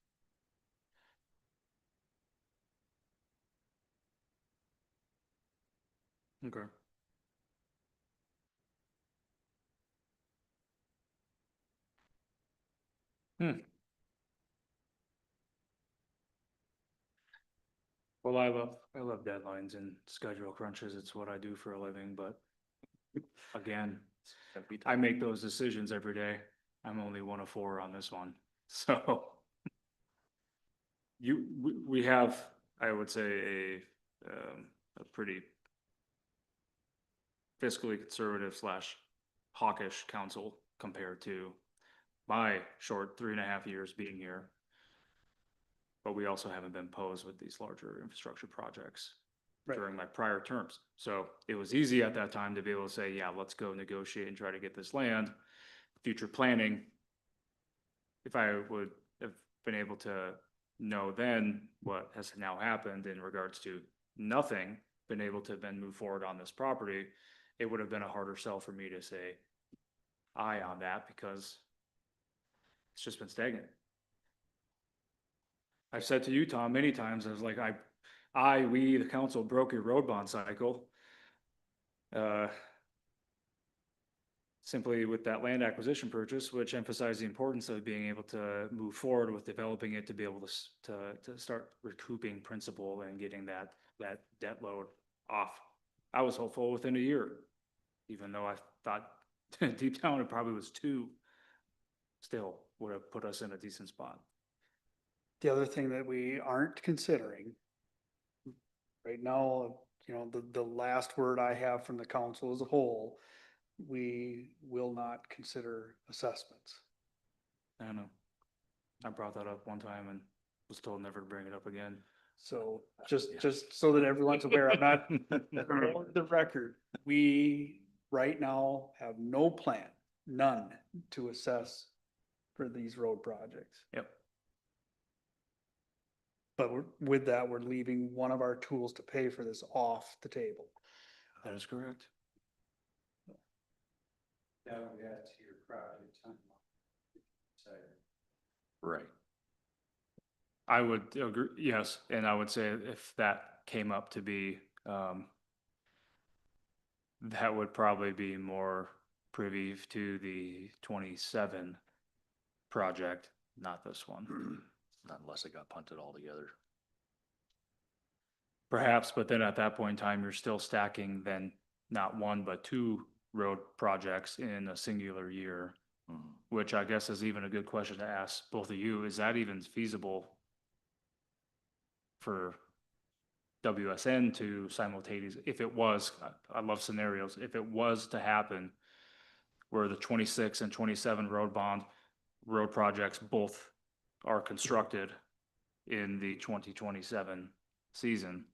Okay. Hmm. Well, I love deadlines and schedule crunches. It's what I do for a living, but again, I make those decisions every day. I'm only one of four on this one, so. We have, I would say, a pretty fiscally conservative / hawkish council compared to my short 3.5 years being here. But we also haven't been posed with these larger infrastructure projects Right. during my prior terms. So it was easy at that time to be able to say, yeah, let's go negotiate and try to get this land. Future planning, if I would have been able to know then what has now happened in regards to nothing been able to then move forward on this property, it would have been a harder sell for me to say aye on that because it's just been stagnant. I've said to you, Tom, many times, I was like, we, the council, broke your road bond cycle. Simply with that land acquisition purchase, which emphasized the importance of being able to move forward with developing it to be able to start recouping principal and getting that debt load off. I was hopeful within a year, even though I thought deep down it probably was 2, still would have put us in a decent spot. The other thing that we aren't considering right now, you know, the last word I have from the council as a whole, we will not consider assessments. I don't know. I brought that up one time and was told never to bring it up again. So just so that everyone's aware, I'm not, for the record, we right now have no plan, none, to assess for these road projects. Yep. But with that, we're leaving one of our tools to pay for this off the table. That is correct. That would add to your project timeline. Right. I would agree, yes, and I would say if that came up to be, that would probably be more privy to the 27 project, not this one. Not unless it got punted altogether. Perhaps, but then at that point in time, you're still stacking then not one, but 2 road projects in a singular year, Mhm. which I guess is even a good question to ask both of you. Is that even feasible for WSN to simultaneously, if it was, I love scenarios, if it was to happen where the 26 and 27 road projects both are constructed in the 2027 season,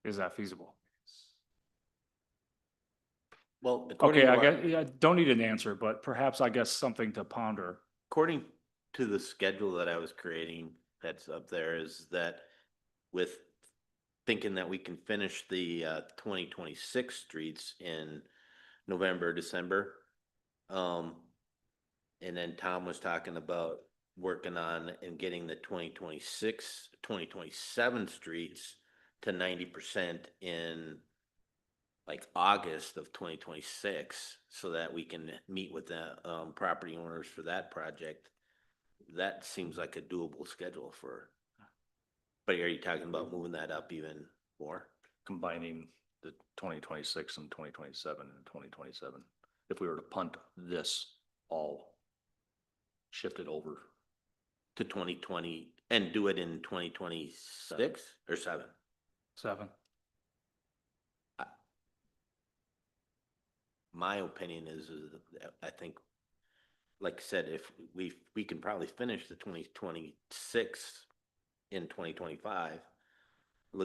is that feasible? Well, according Okay, to I our- guess, yeah, don't need an answer, but perhaps I guess something to ponder. according to the schedule that I was creating that's up there is that with thinking that we can finish the 2026 streets in November, December. And then Tom was talking about working on and getting the 2026, 2027 streets to 90% in like August of 2026, so that we can meet with the property owners for that project. That seems like a doable schedule for, but are you talking about moving that up even more? Combining the 2026 and 2027 and 2027. If we were to punt this all shifted over. To 2020 and do it in 2026 or 7? 7. My opinion is that I think, like I said, if we can probably finish the 2026 in 2025.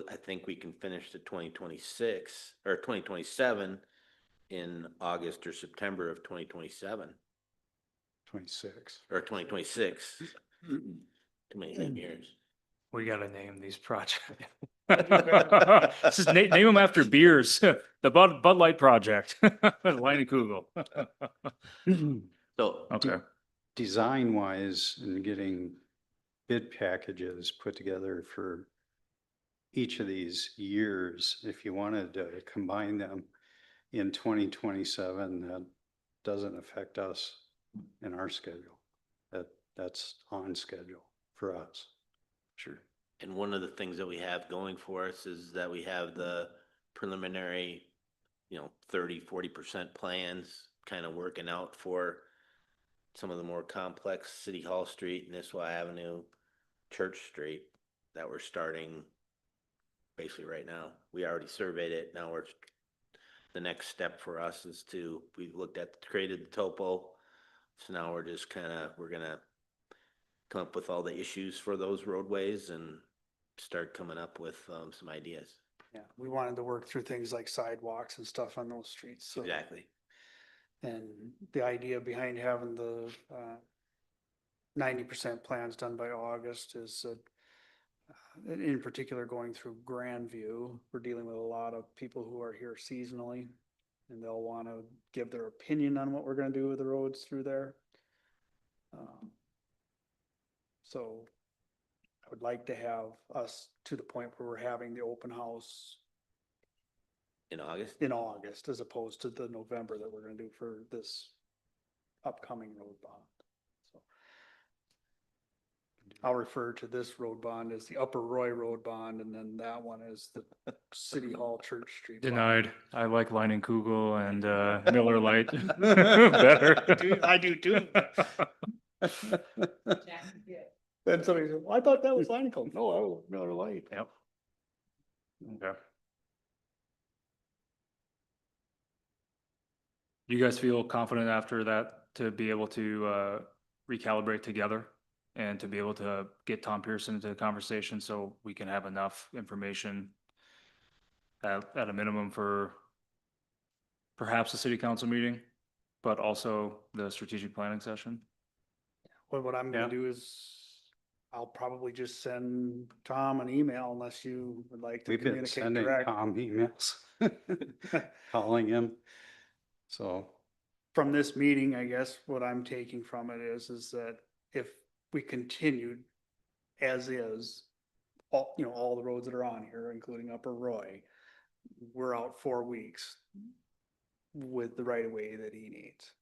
I think we can finish the 2026 or 2027 in August or September of 2027 26. or 2026. Too many years. We gotta name these projects. Just name them after beers. The Bud Light Project, Line and Kugel. So Okay, Design wise and getting bid packages put together for each of these years, if you wanted to combine them in 2027, that doesn't affect us in our schedule. That's on schedule for us. sure. And one of the things that we have going for us is that we have the preliminary, 30-40% plans kind of working out for some of the more complex City Hall Street, Nisswa Avenue, Church Street that we're starting basically right now. We already surveyed it. Now the next step for us is we've created the topo. So now we're gonna come up with all the issues for those roadways and start coming up with some ideas. Yeah, we wanted to work through things like sidewalks and stuff on those streets, so. Exactly. And the idea behind having the 90% plans done by August is in particular going through Grandview, we're dealing with a lot of people who are here seasonally. And they'll want to give their opinion on what we're gonna do with the roads through there. So I would like to have us to the point where we're having the open house In August? in August as opposed to the November that we're gonna do for this upcoming road bond. So I'll refer to this road bond as the Upper Roy Road Bond, and then that one is the City Hall Church Street. bond. Denied. I like Line and Kugel and Miller Lite better. I do too. Then somebody said, well, I thought that was Line Cold. No, I was Miller Lite. Yep. Okay. You guys feel confident after that to be able to recalibrate together and to be able to get Tom Pearson into the conversation so we can have enough information at a minimum for perhaps the city council meeting, but also the strategic planning session? Well, what I'm Yeah. gonna do is I'll probably just send Tom an email unless you would like to We've been communicate sending direct. Tom emails, calling him. So, From this meeting, I guess what I'm taking from it is that if we continued as is, all the roads that are on here, including Upper Roy, we're out 4 weeks with the right of way that he needs.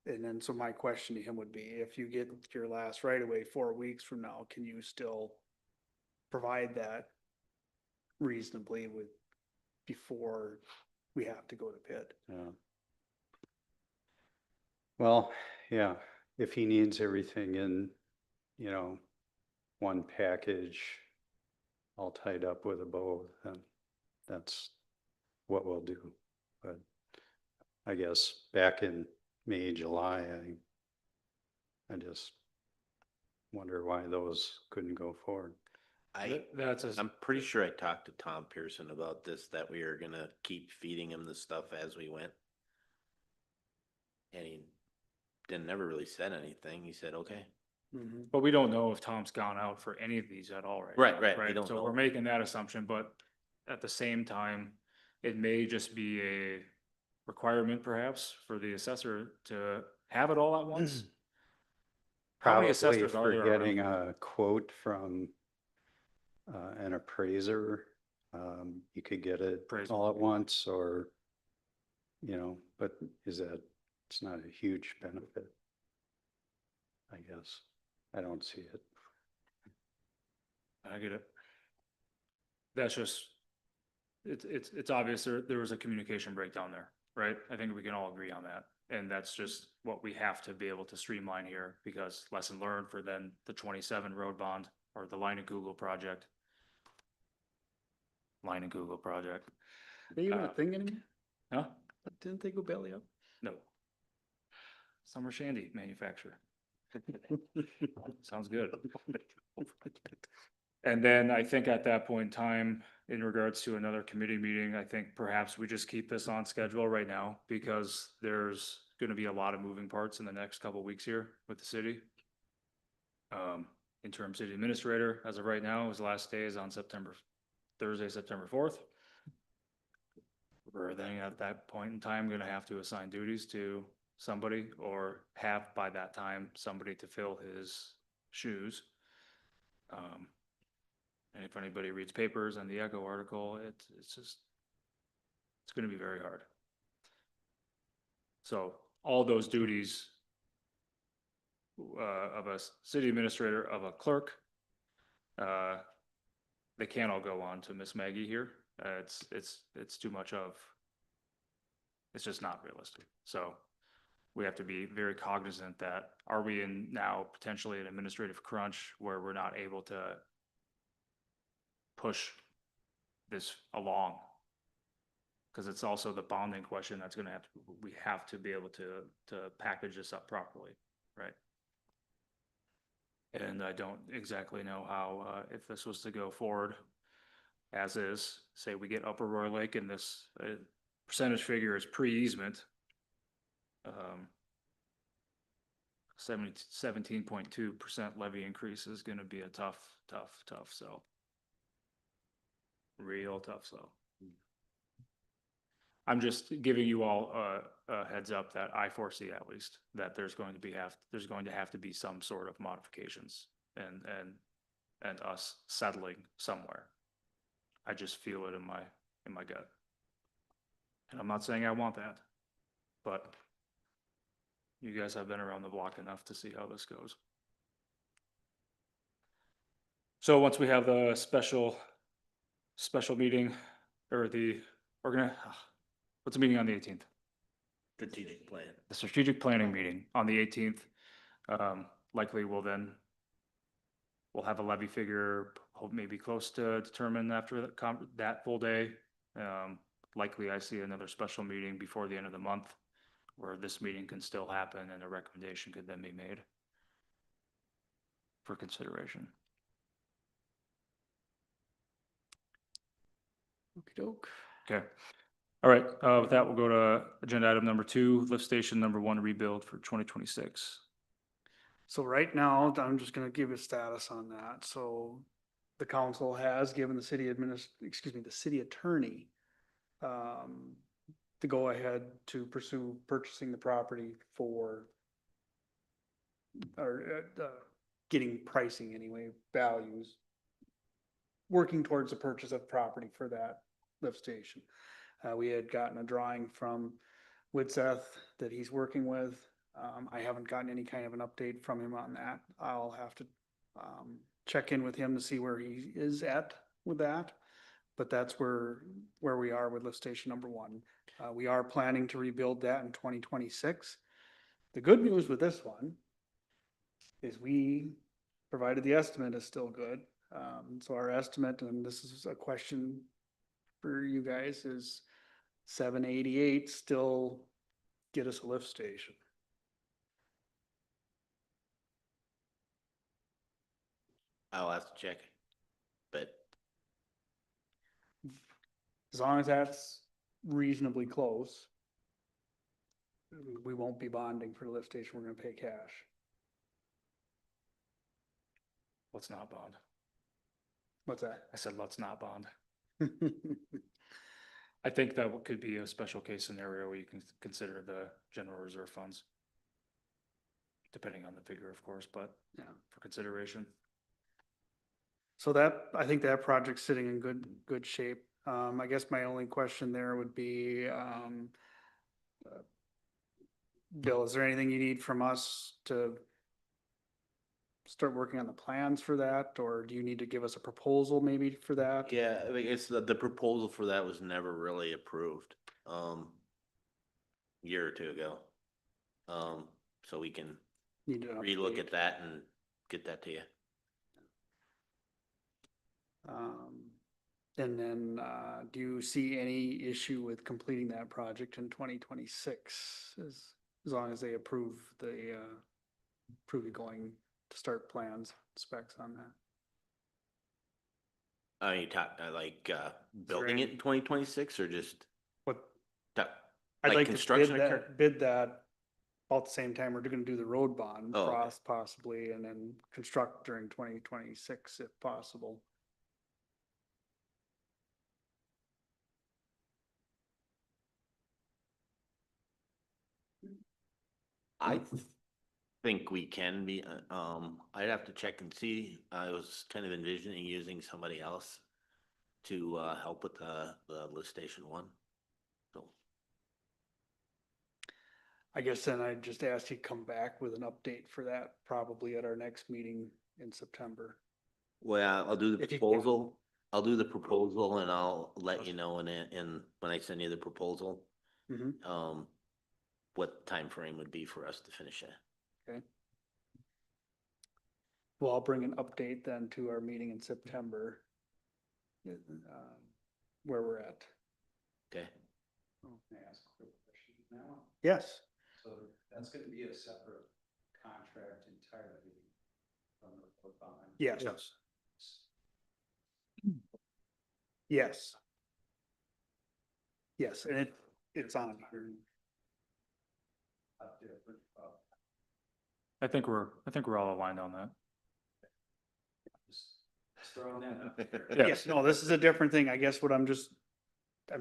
And then, so my question to him would be, if you get your last right of way 4 weeks from now, can you still provide that reasonably before we have to go to bid? yeah. Well, yeah, if he needs everything in, one package, all tied up with a bow, then that's what we'll do. But I guess back in May, July, I just wonder why those couldn't go forward. That's a, I'm pretty sure I talked to Tom Pearson about this, that we are gonna keep feeding him the stuff as we went. And he never really said anything. He said, okay. Mhm. but we don't know if Tom's gone out for any of these at all right Right, now, right, we don't So know. we're making that assumption, but at the same time, it may just be a requirement perhaps for the assessor to have it all at once. How many Probably assessors are for there around? getting a quote from an appraiser. You could get it Appraiser. all at once or, but it's not a huge benefit. I guess. I don't see it. I get it. That's just, it's obvious there was a communication breakdown there, right? I think we can all agree on that. And that's just what we have to be able to streamline here, because lesson learned for then the 27 road bond or the Line and Google project. Line and Google project, Are they even a Uh, thing anymore? huh? Didn't they go belly up? No. Summer Shandy manufacturer. Sounds good. And then I think at that point in time, in regards to another committee meeting, I think perhaps we just keep this on schedule right now because there's gonna be a lot of moving parts in the next couple weeks here with the city. interim city administrator. As of right now, his last day is on Thursday, September 4th. We're then at that point in time, gonna have to assign duties to somebody or have by that time, somebody to fill his shoes. And if anybody reads papers and the Echo article, it's gonna be very hard. So all those duties of a city administrator, of a clerk, they can't all go on to Miss Maggie here. It's too much of, it's just not realistic. So we have to be very cognizant that, are we in now potentially an administrative crunch where we're not able to push this along? Because it's also the bonding question that's gonna have to, we have to be able to package this up properly, right? And I don't exactly know how, if this was to go forward as is, say we get Upper Roy Lake and this percentage figure is pre-easement. 17.2% levy increase is gonna be a tough sell. Real tough sell. I'm just giving you all a heads up that I foresee, at least, that there's going to have to be some sort of modifications and us settling somewhere. I just feel it in my gut. And I'm not saying I want that, but you guys have been around the block enough to see how this goes. So once we have the special meeting, or what's the meeting on the 18th? Strategic plan. The strategic planning meeting on the 18th. Likely we'll have a levy figure, maybe close to determine after that full day. Likely I see another special meeting before the end of the month where this meeting can still happen and a recommendation could then be made for consideration. Okey-doke. Okay. All right. With that, we'll go to agenda item number 2, lift station number 1 rebuild for 2026. So right now, I'm just gonna give a status on that. So the council has given the the city attorney the go ahead to pursue purchasing the property for or getting pricing anyway, values, working towards the purchase of property for that lift station. We had gotten a drawing from Widseth that he's working with. I haven't gotten any kind of an update from him on that. I'll have to check in with him to see where he is at with that. But that's where we are with lift station number 1. We are planning to rebuild that in 2026. The good news with this one is we provided the estimate is still good. So our estimate, and this is a question for you guys, is 788 still get us a lift station? I'll have to check, but As long as that's reasonably close, we won't be bonding for the lift station. We're gonna pay cash. Let's not bond. What's that? I said, let's not bond. I think that could be a special case scenario where you can consider the general reserve funds. Depending on the figure, of course, but Yeah. for consideration. So that, I think that project's sitting in good shape. I guess my only question there would be, Bill, is there anything you need from us to start working on the plans for that? Or do you need to give us a proposal maybe for that? yeah, I mean, it's the proposal for that was never really approved, year or two ago. So we can Need an relook update. at that and get that to you. And then, do you see any issue with completing that project in 2026? As long as they approve it going to start plans, specs on that? I mean, building it in 2026 or just What, ta- I'd like like to construction bid that about the same time we're gonna do the road bond Oh, okay. possibly, and then construct during 2026 if possible. think we can be, I'd have to check and see. I was kind of envisioning using somebody else to, help with the lift station one. So, I guess then I'd just ask you to come back with an update for that, probably at our next meeting in September. well, I'll do the If you can. proposal. I'll do the proposal and I'll let you know when I send you the proposal, Mhm. what time frame would be for us to finish it. Okay. Well, I'll bring an update then to our meeting in September. Where we're at. Okay? May I ask a quick question now? Yes, So that's gonna be a separate contract entirely from the road bond? yes. Yes. Yes, and it's on here. Different, I think we're all aligned on that. just throwing that out there. Yeah. Yes, no, this is a different thing. I guess what I'm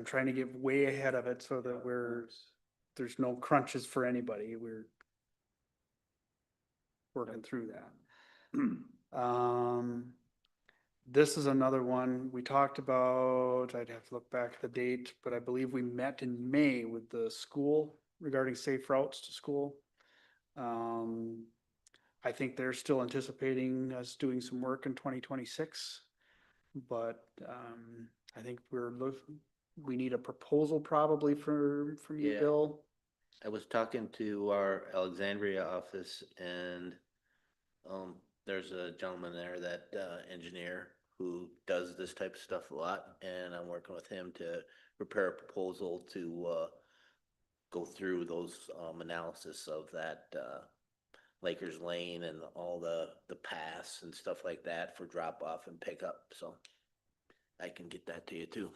trying to get way ahead of it so that there's no crunches for anybody. We're working through that. This is another one we talked about. I'd have to look back at the date, but I believe we met in May with the school regarding safe routes to school. I think they're still anticipating us doing some work in 2026. But, I think we need a proposal probably from you, Yeah. Bill. I was talking to our Alexandria office and, there's a gentleman there that, engineer who does this type of stuff a lot. And I'm working with him to prepare a proposal to, go through those, analysis of that, Lakers Lane and all the paths and stuff like that for drop off and pickup. So I can get that to you too.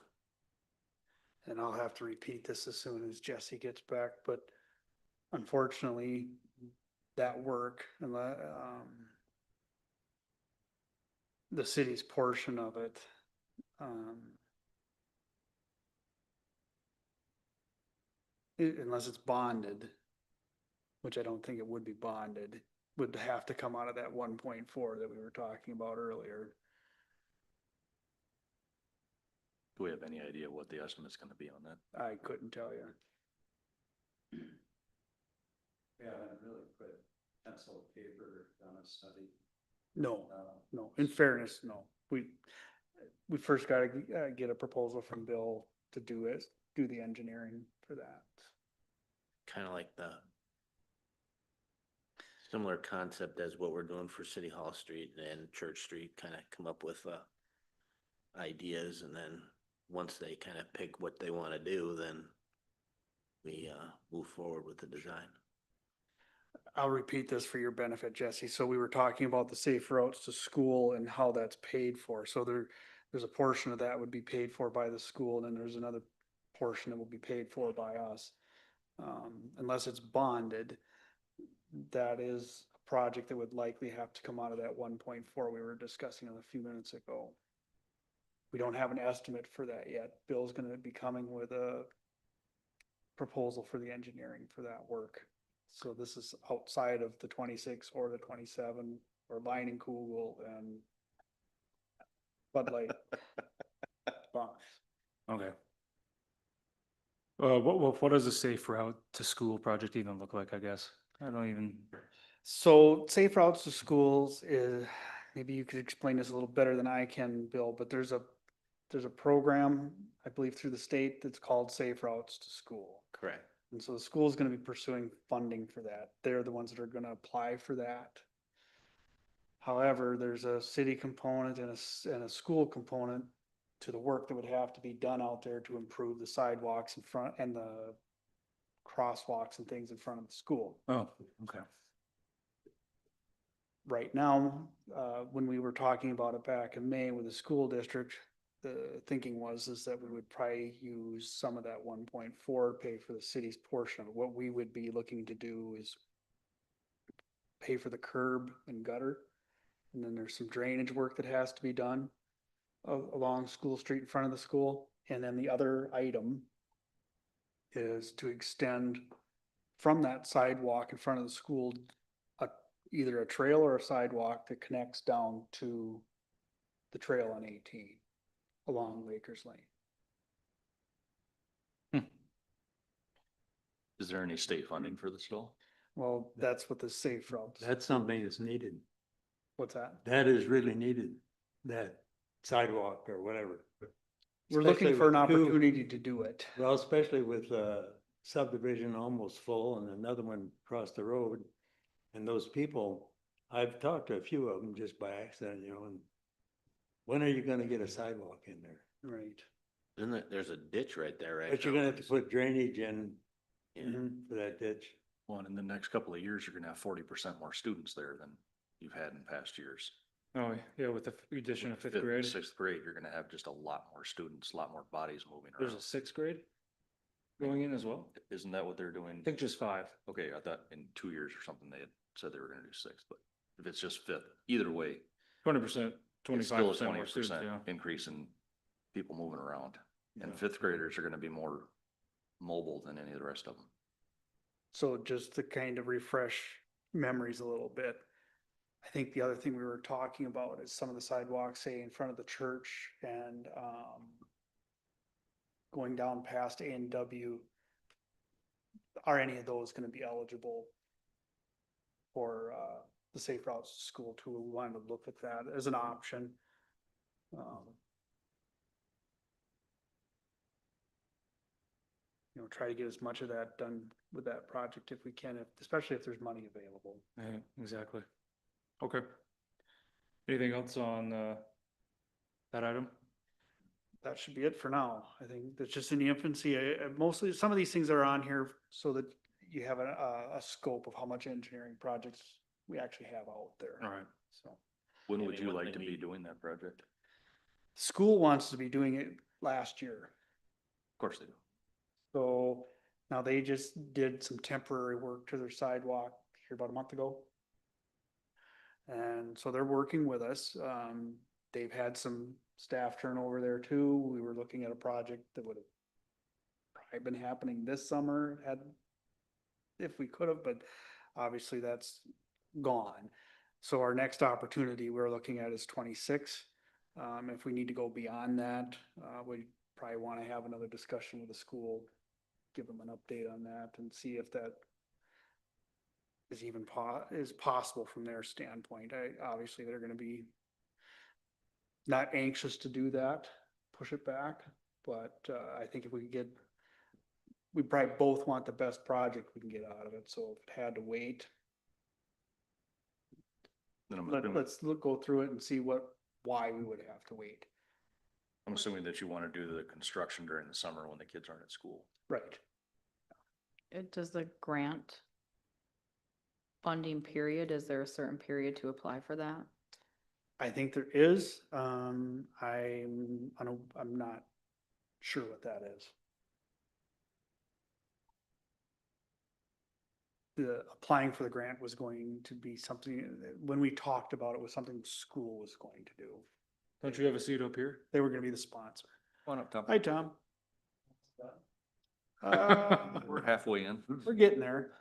And I'll have to repeat this as soon as Jesse gets back, but unfortunately, that work and the city's portion of it, unless it's bonded, which I don't think it would be bonded, would have to come out of that 1.4 that we were talking about earlier. Do we have any idea what the estimate's gonna be on that? I couldn't tell you. We haven't really put pencil to paper on a study. No, no, in fairness, no. We first gotta get a proposal from Bill to do the engineering for that. Kind of like the similar concept as what we're doing for City Hall Street and Church Street, kind of come up with, ideas, and then once they kind of pick what they want to do, then we, move forward with the design. I'll repeat this for your benefit, Jesse. So we were talking about the safe routes to school and how that's paid for. So there's a portion of that would be paid for by the school, and then there's another portion that will be paid for by us. Unless it's bonded, that is a project that would likely have to come out of that 1.4 we were discussing a few minutes ago. We don't have an estimate for that yet. Bill's gonna be coming with a proposal for the engineering for that work. So this is outside of the 26 or the 27 or Lining Kugel and Bud Light. Bonds. Okay. What does a safe route to school project even look like, I guess? I don't even, So safe routes to schools is, maybe you could explain this a little better than I can, Bill, but there's a program, I believe through the state that's called Safe Routes to School. Correct. And so the school is gonna be pursuing funding for that. They're the ones that are gonna apply for that. However, there's a city component and a school component to the work that would have to be done out there to improve the sidewalks in front and the crosswalks and things in front of the school. oh, okay. Right now, when we were talking about it back in May with the school district, the thinking was is that we would probably use some of that 1.4 pay for the city's portion of it. What we would be looking to do is pay for the curb and gutter. And then there's some drainage work that has to be done along School Street in front of the school. And then the other item is to extend from that sidewalk in front of the school, either a trail or a sidewalk that connects down to the trail on 18 along Lakers Lane. Is there any state funding for this at all? Well, that's what the safe routes. That's something that's needed. What's that? That is really needed, that sidewalk or whatever. We're looking Especially for an with two- opportunity to do it. Well, especially with subdivision almost full and another one across the road. And those people, I've talked to a few of them just by accident, you know, and when are you gonna get a sidewalk in there? Right. There's a ditch right there, right? But you're now. gonna have to put drainage in Yeah. for that ditch. Well, and in the next couple of years, you're gonna have 40% more students there than you've had in past years. Oh, yeah, with the addition of fifth grade, Sixth grade, you're gonna have just a lot more students, a lot more bodies moving there's around. a sixth grade going in as well. Isn't that what they're doing? I think just five. Okay, I thought in 2 years or something, they had said they were gonna do six, but if it's just fifth, either way, 20%, it's 25% still a more students, 20% yeah. increase in people moving around. And Yeah. fifth graders are gonna be more mobile than any of the rest of them. So just to kind of refresh memories a little bit. I think the other thing we were talking about is some of the sidewalks, say in front of the church and going down past A&W. Are any of those gonna be eligible for the Safe Routes to School tool? We wanted to look at that as an option. You know, try to get as much of that done with that project if we can, especially if there's money available. Yeah, exactly. Okay. Anything else on that item? That should be it for now. I think that's just in the infancy. Mostly, some of these things are on here so that you have a scope of how much engineering projects we actually have out there. All right. So, When I would mean, you when like to they be meet- doing that project? school wants to be doing it last year. Of course they do. So now they just did some temporary work to their sidewalk here about a month ago. And so they're working with us. They've had some staff turnover there too. We were looking at a project that would have probably been happening this summer if we could have, but obviously that's gone. So our next opportunity we're looking at is 26. If we need to go beyond that, we probably want to have another discussion with the school, give them an update on that and see if that is even is possible from their standpoint. Obviously, they're gonna be not anxious to do that, push it back, but I think if we could get, we probably both want the best project we can get out of it, so if it had to wait, Then I'm assuming, go through it and see why we would have to wait. I'm assuming that you want to do the construction during the summer when the kids aren't at school. Right. Does the grant funding period, is there a certain period to apply for that? I think there is, I'm not sure what that is. The applying for the grant was going to be something, when we talked about it, was something the school was going to do. Don't you have a seat up here? They were gonna be the sponsor. Come on up, Tom. Hi, Tom. We're halfway in. We're getting there.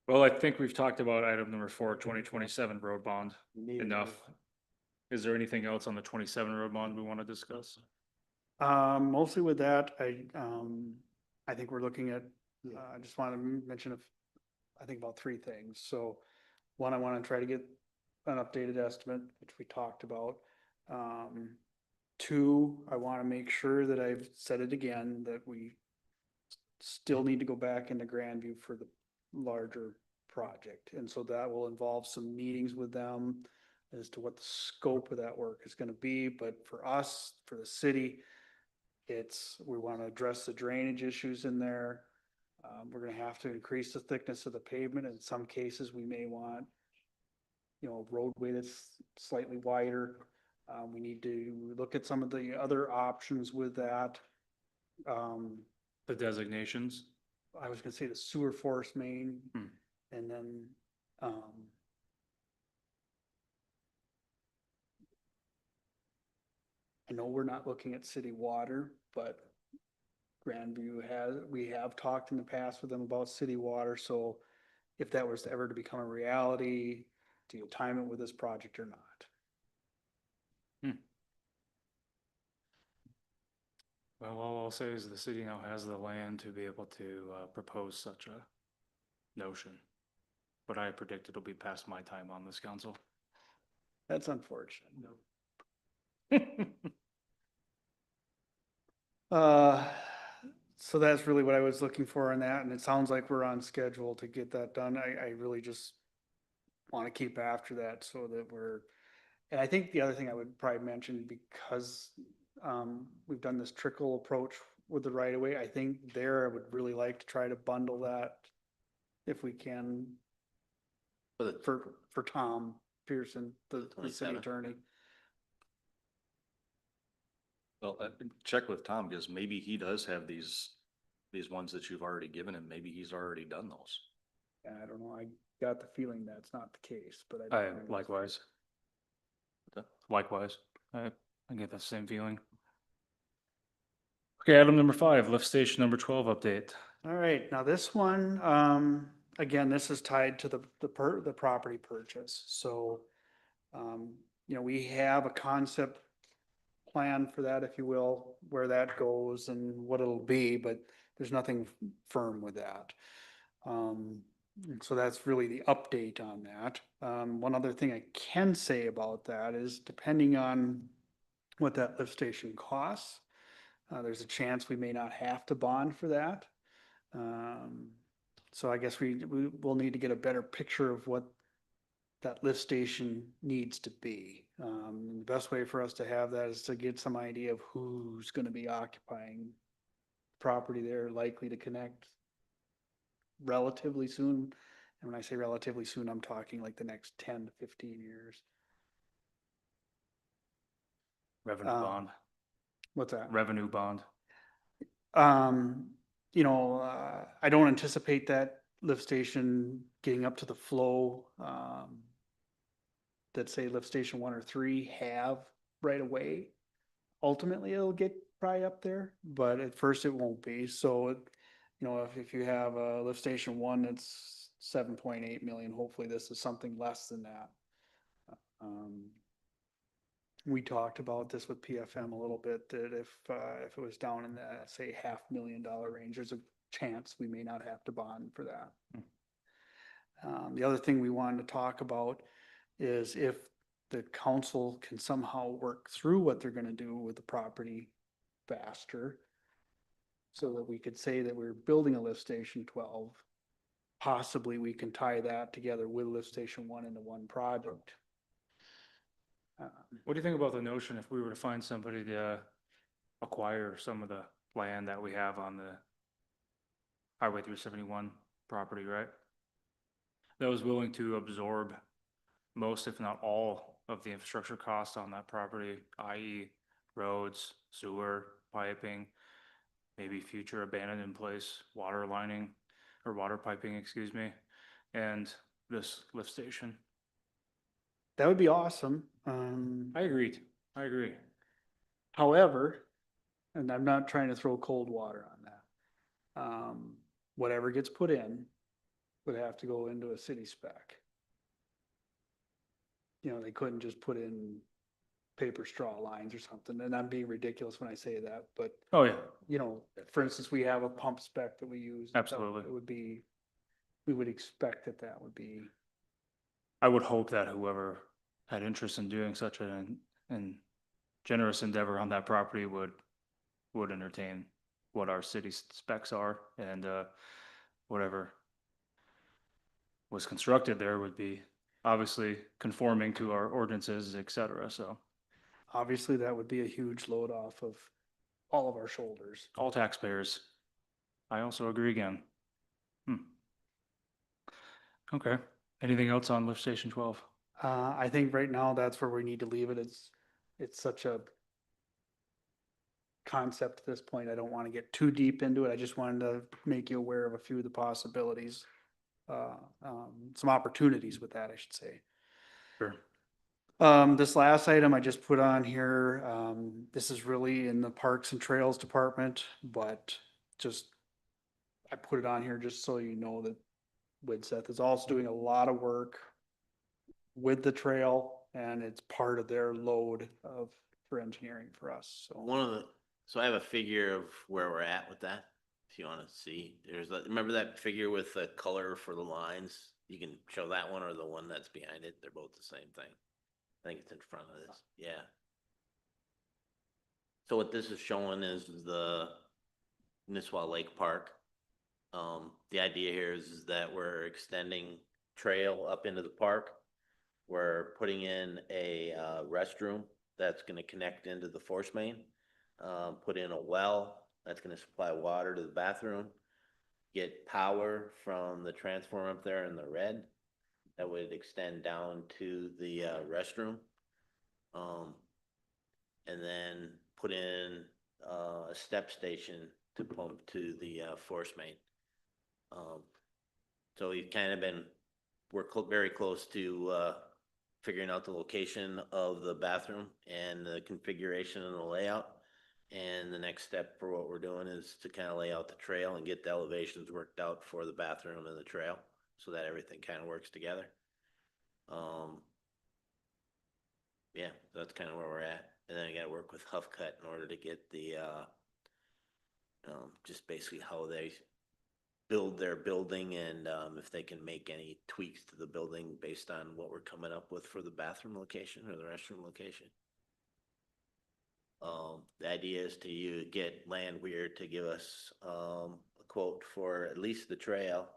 Well, I think we've talked about item number 4, 2027 road bond Need it. enough. Is there anything else on the 27 road bond we want to discuss? Mostly with that, I think we're looking at, I just want to mention, I think about 3 things. So one, I want to try to get an updated estimate, which we talked about. 2, I want to make sure that I've said it again, that we still need to go back into Grandview for the larger project. And so that will involve some meetings with them as to what the scope of that work is going to be. But for us, for the city, we want to address the drainage issues in there. We're going to have to increase the thickness of the pavement. In some cases, we may want, a roadway that's slightly wider. We need to look at some of the other options with that. The designations. I was gonna say the sewer force main, Hmm. and then, I know we're not looking at city water, but Grandview we have talked in the past with them about city water, so if that was ever to become a reality, do you time it with this project or not? Well, all I'll say is the city now has the land to be able to propose such a notion. But I predict it'll be past my time on this council. That's unfortunate. So that's really what I was looking for in that, and it sounds like we're on schedule to get that done. I really just want to keep after that so that and I think the other thing I would probably mention, because we've done this trickle approach with the right of way, I think there I would really like to try to bundle that if we can for Tom Pearson, the city 27th. attorney. Well, check with Tom, because maybe he does have these ones that you've already given him. Maybe he's already done those. And I don't know, I got the feeling that's not the case, but I, don't know. likewise. Okay. Likewise. I get that same feeling. Okay, item number 5, lift station number 12 update. All right, now this one, again, this is tied to the property purchase, so, we have a concept plan for that, if you will, where that goes and what it'll be, but there's nothing firm with that. And so that's really the update on that. One other thing I can say about that is depending on what that lift station costs, there's a chance we may not have to bond for that. So I guess we will need to get a better picture of what that lift station needs to be. The best way for us to have that is to get some idea of who's gonna be occupying property there, likely to connect relatively soon. And when I say relatively soon, I'm talking like the next 10 to 15 years. Revenue Um, bond. What's that? Revenue bond. I don't anticipate that lift station getting up to the flow, that say lift station 1 or 3 have right away. Ultimately, it'll get probably up there, but at first it won't be. So, if you have a lift station 1 that's 7.8 million, hopefully this is something less than that. We talked about this with PFM a little bit, that if it was down in the, say, $500,000 range, there's a chance we may not have to bond for that. The other thing we wanted to talk about is if the council can somehow work through what they're gonna do with the property faster, so that we could say that we're building a lift station 12, possibly we can tie that together with lift station 1 into one project. What do you think about the notion if we were to find somebody to acquire some of the land that we have on the Highway 371 property, right? That was willing to absorb most, if not all, of the infrastructure costs on that property, i.e. roads, sewer, piping, maybe future abandoned in place, water lining, or water piping, excuse me, and this lift station. That would be awesome. I agree. I agree. However, and I'm not trying to throw cold water on that. Whatever gets put in would have to go into a city spec. They couldn't just put in paper straw lines or something, and I'm being ridiculous when I say that, but, Oh, yeah. for instance, we have a pump spec that we use. Absolutely. We would expect that would be, I would hope that whoever had interest in doing such an generous endeavor on that property would entertain what our city specs are, and whatever was constructed there would be obviously conforming to our ordinances, et cetera. So obviously that would be a huge load off of all of our shoulders. all taxpayers. I also agree again. Okay. Anything else on lift station 12? I think right now that's where we need to leave it. it's such a concept at this point. I don't want to get too deep into it. I just wanted to make you aware of a few of the possibilities. Some opportunities with that, I should say. Sure. This last item I just put on here, this is really in the Parks and Trails Department, but just, I put it on here just so you know that Widseth is also doing a lot of work with the trail, and it's part of their load for engineering for us, so. So I have a figure of where we're at with that, if you wanna see. Remember that figure with the color for the lines? You can show that one or the one that's behind it. They're both the same thing. I think it's in front of this, yeah. So what this is showing is the Nisswa Lake Park. The idea here is that we're extending trail up into the park. We're putting in a restroom that's gonna connect into the force main. Put in a well that's gonna supply water to the bathroom. Get power from the transformer up there in the red. That would extend down to the restroom. And then put in a step station to pump to the force main. So we've kind of been, very close to figuring out the location of the bathroom and the configuration and the layout. And the next step for what we're doing is to kind of lay out the trail and get the elevations worked out for the bathroom and the trail so that everything kind of works together. Yeah, that's kind of where we're at. And then I got to work with Huff Cut in order to get the, just basically how they build their building and if they can make any tweaks to the building based on what we're coming up with for the bathroom location or the restroom location. The idea is to get Landwehr to give us a quote for at least the trail,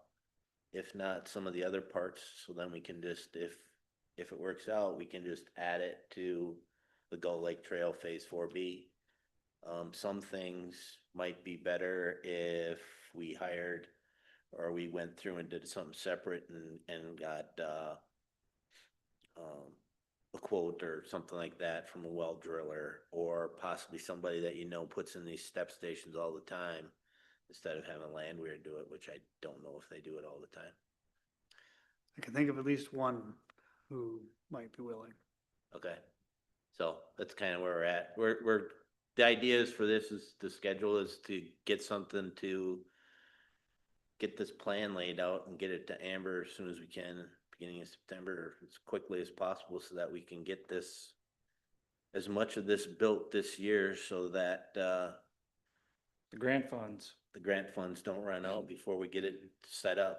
if not some of the other parts. So then we can just, if it works out, we can just add it to the Gull Lake Trail Phase 4B. Some things might be better if we hired or we went through and did something separate and got a quote or something like that from a well driller, or possibly somebody that puts in these step stations all the time instead of having Landwehr do it, which I don't know if they do it all the time. I can think of at least one who might be willing. Okay, so that's kind of where we're at. The idea is for this is the schedule is to get something to get this plan laid out and get it to Amber as soon as we can, beginning of September, or as quickly as possible, so that we can get this, as much of this built this year, so that The grant funds. the grant funds don't run out before we get it set up.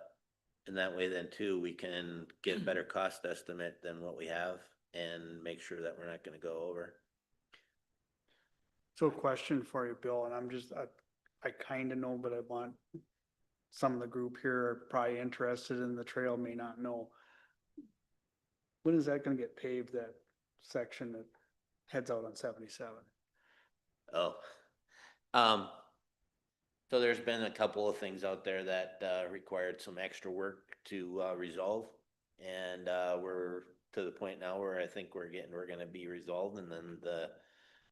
And that way then too, we can get a better cost estimate than what we have and make sure that we're not gonna go over. So a question for you, Bill, and I kind of know, but I want some of the group here are probably interested in the trail, may not know. When is that gonna get paved, that section that heads out on 77? Oh, so there's been a couple of things out there that required some extra work to resolve, and we're to the point now where I think we're gonna be resolved, and then the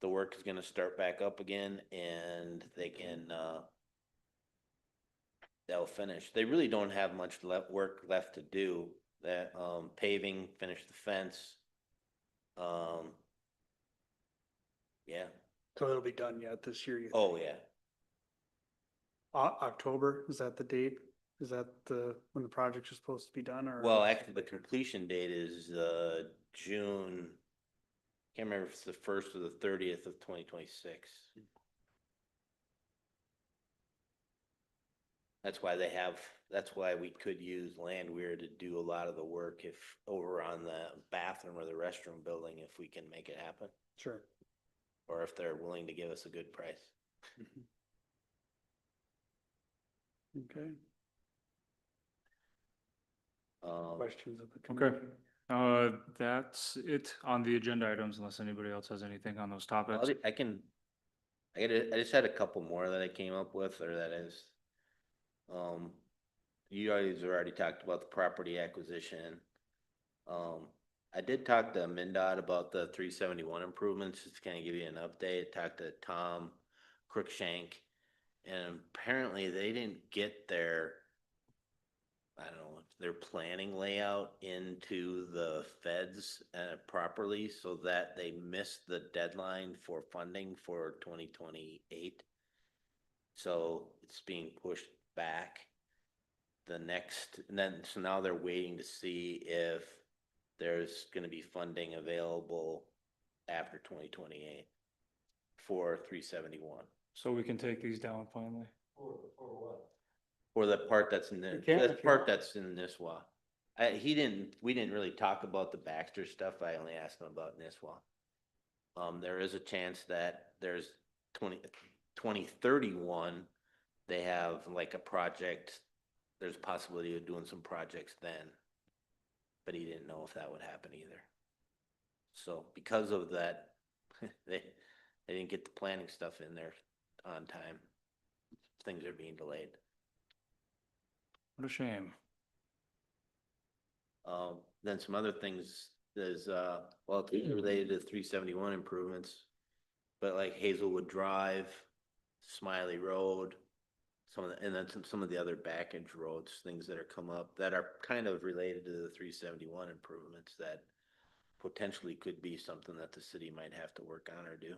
work is gonna start back up again, and they can they'll finish. They really don't have much work left to do. That paving, finish the fence. Yeah. So it'll be done yet this year? Oh, yeah. October, is that the date? Is that when the project is supposed to be done, or? Well, actually, the completion date is June. Can't remember if it's the 1st or the 30th of 2026. That's why we could use Landwehr to do a lot of the work if over on the bathroom or the restroom building, if we can make it happen, Sure. or if they're willing to give us a good price. Okay, Um, questions of the Okay. committee? That's it on the agenda items, unless anybody else has anything on those topics. I just had a couple more that I came up with, or that is, you guys already talked about the property acquisition. I did talk to MinDOT about the 371 improvements, just to kind of give you an update. Talked to Tom Cruikshank, and apparently they didn't get their, I don't know, their planning layout into the feds properly, so that they missed the deadline for funding for 2028. So it's being pushed back. So now they're waiting to see if there's gonna be funding available after 2028 for 371. So we can take these down finally. For what? Or the part that's in the, You can't the if you part want. that's in Nisswa. We didn't really talk about the Baxter stuff. I only asked him about Nisswa. There is a chance that there's 2031, they have like a project, there's a possibility of doing some projects then. But he didn't know if that would happen either. So because of that, they didn't get the planning stuff in there on time. Things are being delayed. What a shame. Then some other things is, well, it's related to 371 improvements, but like Hazelwood Drive, Smiley Road, and then some of the other backage roads, things that are come up that are kind of related to the 371 improvements that potentially could be something that the city might have to work on or do.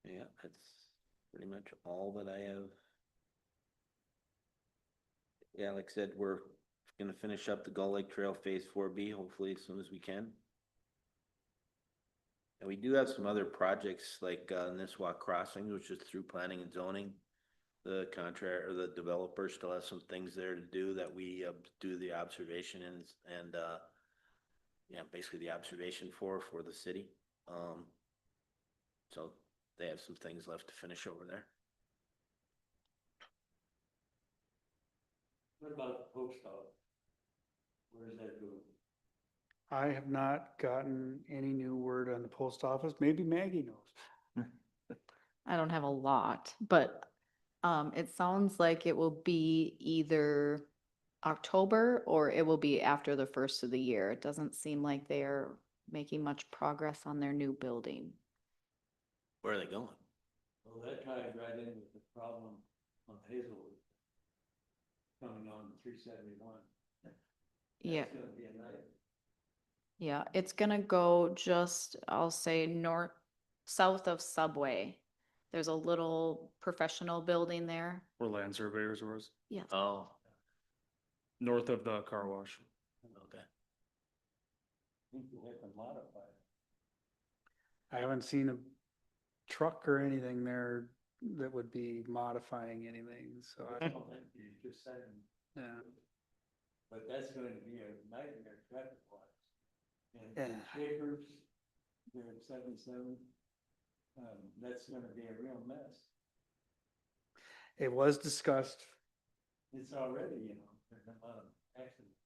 Yeah, that's pretty much all that I have. Yeah, like I said, we're gonna finish up the Gull Lake Trail Phase 4B, hopefully as soon as we can. And we do have some other projects like Nisswa Crossing, which is through planning and zoning. The contractor or the developer still has some things there to do that we do the observation and yeah, basically the observation for the city. So they have some things left to finish over there. What about the post office? Where does that go? I have not gotten any new word on the post office. Maybe Maggie knows. I don't have a lot, but it sounds like it will be either October or it will be after the first of the year. It doesn't seem like they're making much progress on their new building. Where are they going? Well, that ties right in with the problem on Hazelwood. Coming on 371. Yeah. That's gonna be a night. Yeah, it's gonna go just, I'll say south of Subway. There's a little professional building there. Where land surveyors was, Yes. Oh, north of the car wash. okay. I think you have to modify it. I haven't seen a truck or anything there that would be modifying anything, so I I, don't think you just said, yeah. but that's going to be a nightmare traffic wise. And Yeah. Shakers, they're at 77. That's going to be a real mess. It was discussed, It's already, you know, there's a lot of accidents.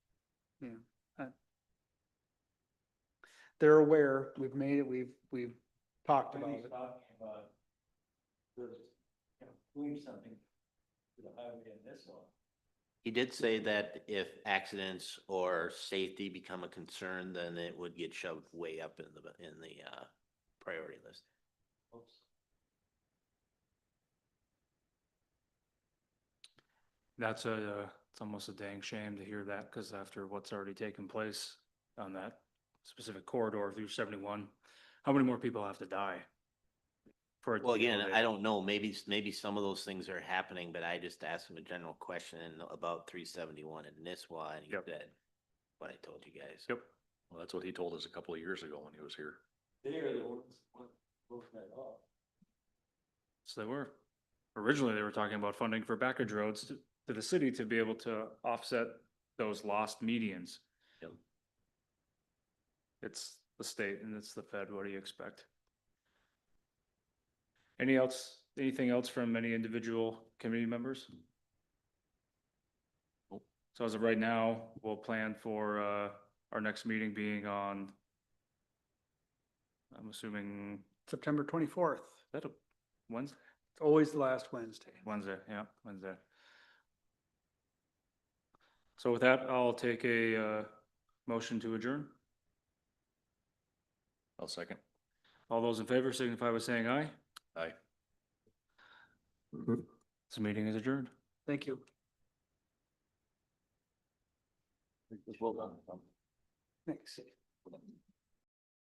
they're aware, we've made it, we've talked about Somebody's it. talking about those, you know, doing something to the highway in this one. He did say that if accidents or safety become a concern, then it would get shoved way up in the priority list. Oops. That's it's almost a dang shame to hear that, because after what's already taken place on that specific corridor through 71, how many more people have to die? For it to Well, be again, elevated? I don't know, maybe some of those things are happening, but I just asked him a general question about 371 and Nisswa, and he Yep. said what I told you guys. Yep. Well, that's what he told us a couple of years ago when he was here. They are the ones who broke that off. So they were. Originally, they were talking about funding for backage roads to the city to be able to offset those lost medians. Yep. It's the state and it's the Fed. What do you expect? Anything else from any individual committee members? Nope. So as of right now, we'll plan for our next meeting being on, I'm assuming September 24th. Is that a Wednesday? It's always the last Wednesday. Wednesday, yeah, Wednesday. So with that, I'll take a motion to adjourn. I'll second. All those in favor signify by saying aye. Aye. This meeting is adjourned. Thank you. Well done. Thanks.